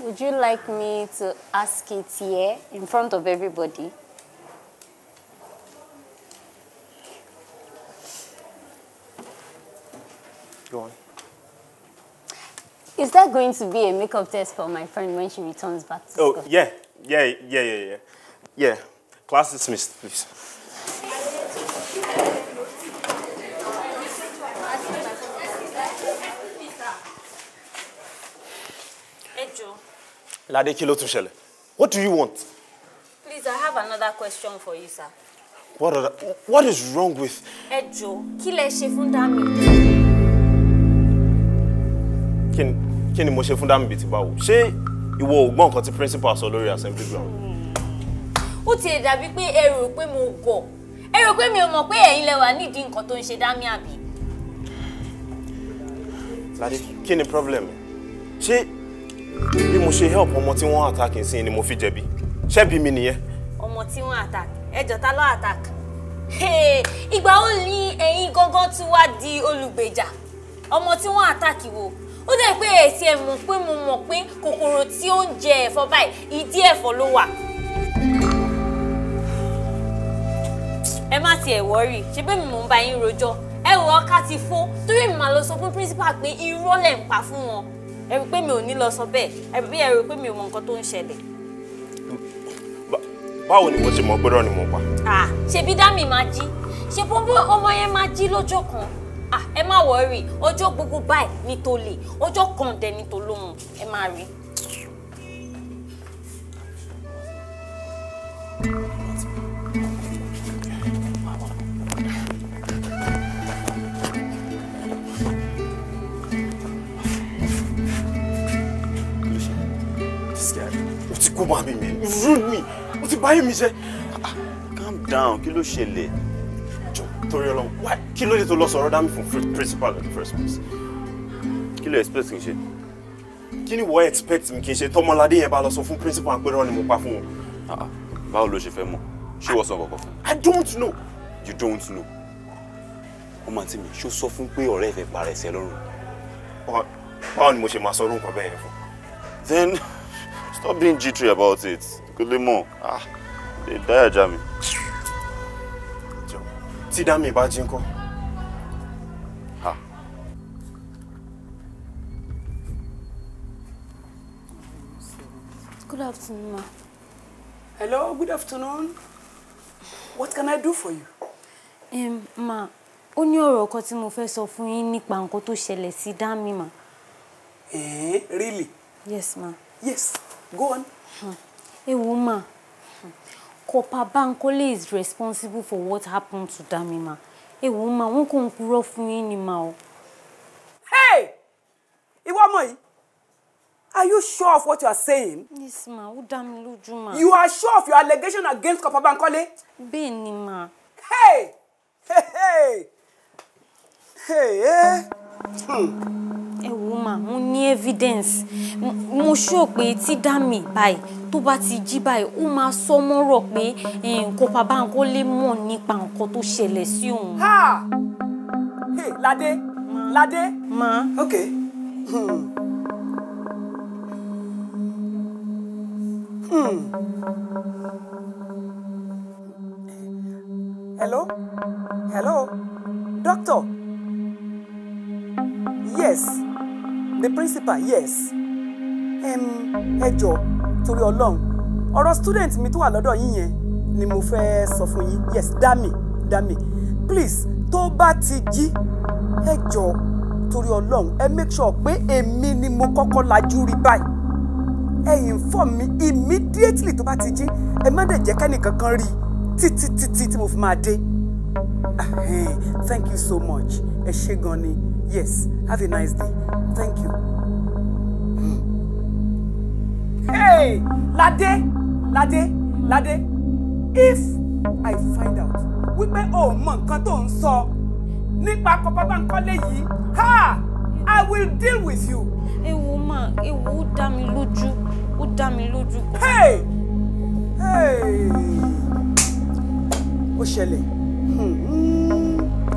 Would you like me to ask it here in front of everybody? Go on. Is there going to be a makeup test for my friend when she returns back to school? Oh, yeah. Yeah. Class dismissed, please. Lade, kí ló tún ṣẹlẹ̀? What do you want? Please, I have another question for you, sir. What is wrong with... Ejo, kí lẹ ṣe fún Dami? Kí ni mo ṣe fún Dami bí ti báwo? Ṣé ìwọ ò gbọ́ nǹkan tí principal sọ lórí assembly ground? Ó ti dàbí pé ẹ rò pé mo gọ̀. Ẹ rò pé mi ò mọ̀ pé ẹ̀yin lẹ wà nídìí nǹkan tó ń ṣe Dami àbí? Lade, kí ni problem? Ṣé bí mo ṣe help ọmọ tí wọ́n attack sí ni mo fi jẹ̀bi? Ṣé bí mi nìyẹn? Ọmọ tí wọ́n attack. Ẹjọ́ ta ló attack. Ìgbà ó ní ẹ̀yin gangan tí wá di olùgbèjà. Ọmọ tí wọ́n attack wo. Ó dẹ̀ pé èsì ẹ̀ mọ̀ pé mo mọ̀ pé kòkòrò tí ó ń jẹ ẹ̀fọ́ báyìí ìdí ẹ̀fọ́ ló wà. Ẹ má tiẹ̀ worry, ṣé bẹ́ẹ̀ mi mò ń bá yín rojọ́. Ẹ wò ọkà ti fó torí mi máa lọ sọ fún principal pé irọ́ lẹ̀ ń pa fún wọn. Ẹ rò pé mi ò ní lọ sọ bẹ́ẹ̀. Ẹ rò pé mi ò mọ nǹkan tó ń ṣẹlẹ̀. Báwo ni mo ṣe mọ̀ pé irọ́ ni mo pa? Ṣebí Dami máa jí. Ṣé ọmọ yẹn máa jí lọ́jọ́ kan? Ẹ má worry, ọjọ́ gbogbo báyìí ní tó lè, ọjọ́ kan dẹ̀ ní tó lóhùn, ẹ má rí. This guy, ó ti kó máa bí mi, rude me, ó ti báyìí mi jẹ́. Calm down, kí ló ṣẹlẹ̀? Torí Ọlọ́run, why? Kí ló dé tó lọ sọ̀rọ̀ Dami fún principal in the first place? Kí ló expect kí n ṣe? Kí ni wọ́n expect mi kí n ṣe tọ́mọládé yẹn bá lọ sọ fún principal pé irọ́ ni mo pa fún wọn? Báwo ló ṣe fẹ́ mọ̀? Ṣé wọ́n sọ kankan fún? I don't know. You don't know. Ọmọ àǹtí mi, ṣó sọ fún pé ọ̀rẹ́ ẹ̀ fẹ́ para ẹsẹ̀ lọ́rùn? Báwo ni mo ṣe máa sọ orúkọ bẹ́ẹ̀ yẹn fún? Then stop being jittery about it. Kò lè mọ̀. Lè dá ẹ̀já mi. Tí Dami bá jí ńkọ́? Good afternoon, ma. Hello, good afternoon. What can I do for you? Ma, ó ní ọ̀rọ̀ kan tí mo fẹ́ sọ fún yín nípa nǹkan tó ṣẹlẹ̀ sí Dami, ma. Really? Yes, ma. Yes, go on. Ma. Corper Bankole is responsible for what happened to Dami, ma. Ma, wọ́n kò ń purọ́ fún yín ni, ma o. Hey! Ìwọ ọmọ yìí. Are you sure of what you are saying? Yes, ma. Ó dá mi lójú, ma. You are sure of your allegation against Corper Bankole? Bẹ́ẹ̀ ni, ma. Hey! Hey! Hey! Ma, mo ní evidence. Mo sure pé tí Dami báyìí tó bá ti jí báyìí ó máa sọ mọ́rọ̀ pé Corper Bankole mọ̀ nípa nǹkan tó ṣẹlẹ̀ sí òun. Ha! Hey, Lade. Lade. Ma. Okay. Hello? Hello? Doctor? Yes. The principal, yes. Ẹ jọ̀ọ́ torí Ọlọ́run. Ọ̀rọ̀ student mi tó wà lọ́dọ̀ yín yẹn ni mo fẹ́ sọ fún yín. Yes, Dami. Please, tó bá ti jí, ẹ jọ̀ọ́ torí Ọlọ́run. Ẹ make sure pé èmi ni mo kọ́kọ́ lajú rí báyìí. Ẹ inform mi immediately tó bá ti jí. Ẹ má dẹ̀ jẹ́ kẹ́nìkankan rí títí tí mo fi máa dé. Thank you so much. Ẹ ṣé gan ni. Yes, have a nice day. Thank you. Hey, Lade. If I find out wípé o mọ nǹkan tó ń sọ nípa Corper Bankole yìí, I will deal with you. Ma, ó dá mi lójú. Hey! Ó ṣẹlẹ̀.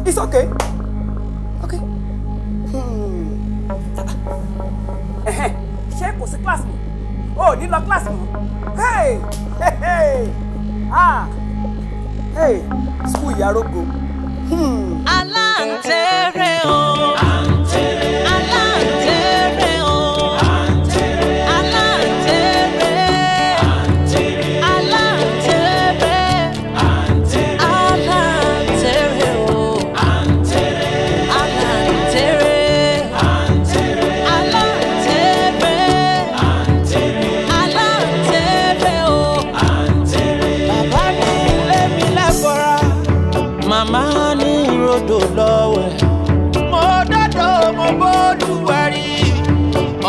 It's okay. Okay. Ṣé kò sí class mọ́? Oh, ní lọ class mọ́. Hey! School yarogo. Aláǹtẹ̀rẹ̀ o. Aláǹtẹ̀rẹ̀ o.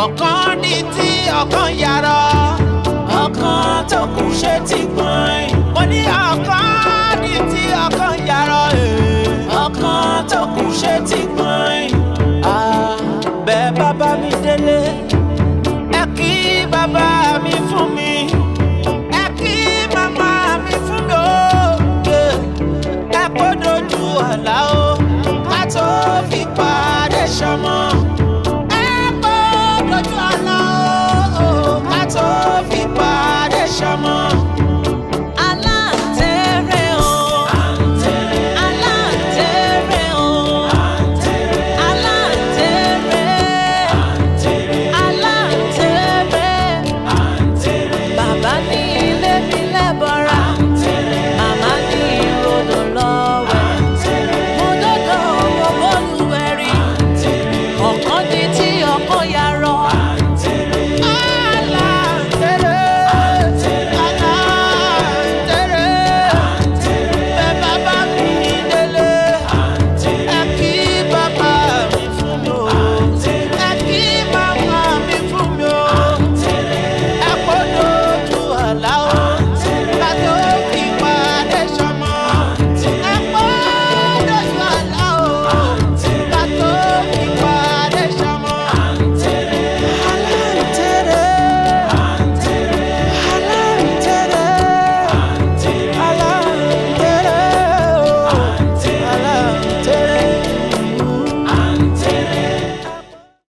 Ọ̀kan ní tí ọ̀kan yàrá, ọ̀kan tó kù ṣe ti gbọ̀n. Mo ní ọ̀kan ní tí ọ̀kan yàrá, ọ̀kan tó kù ṣe ti gbọ̀n.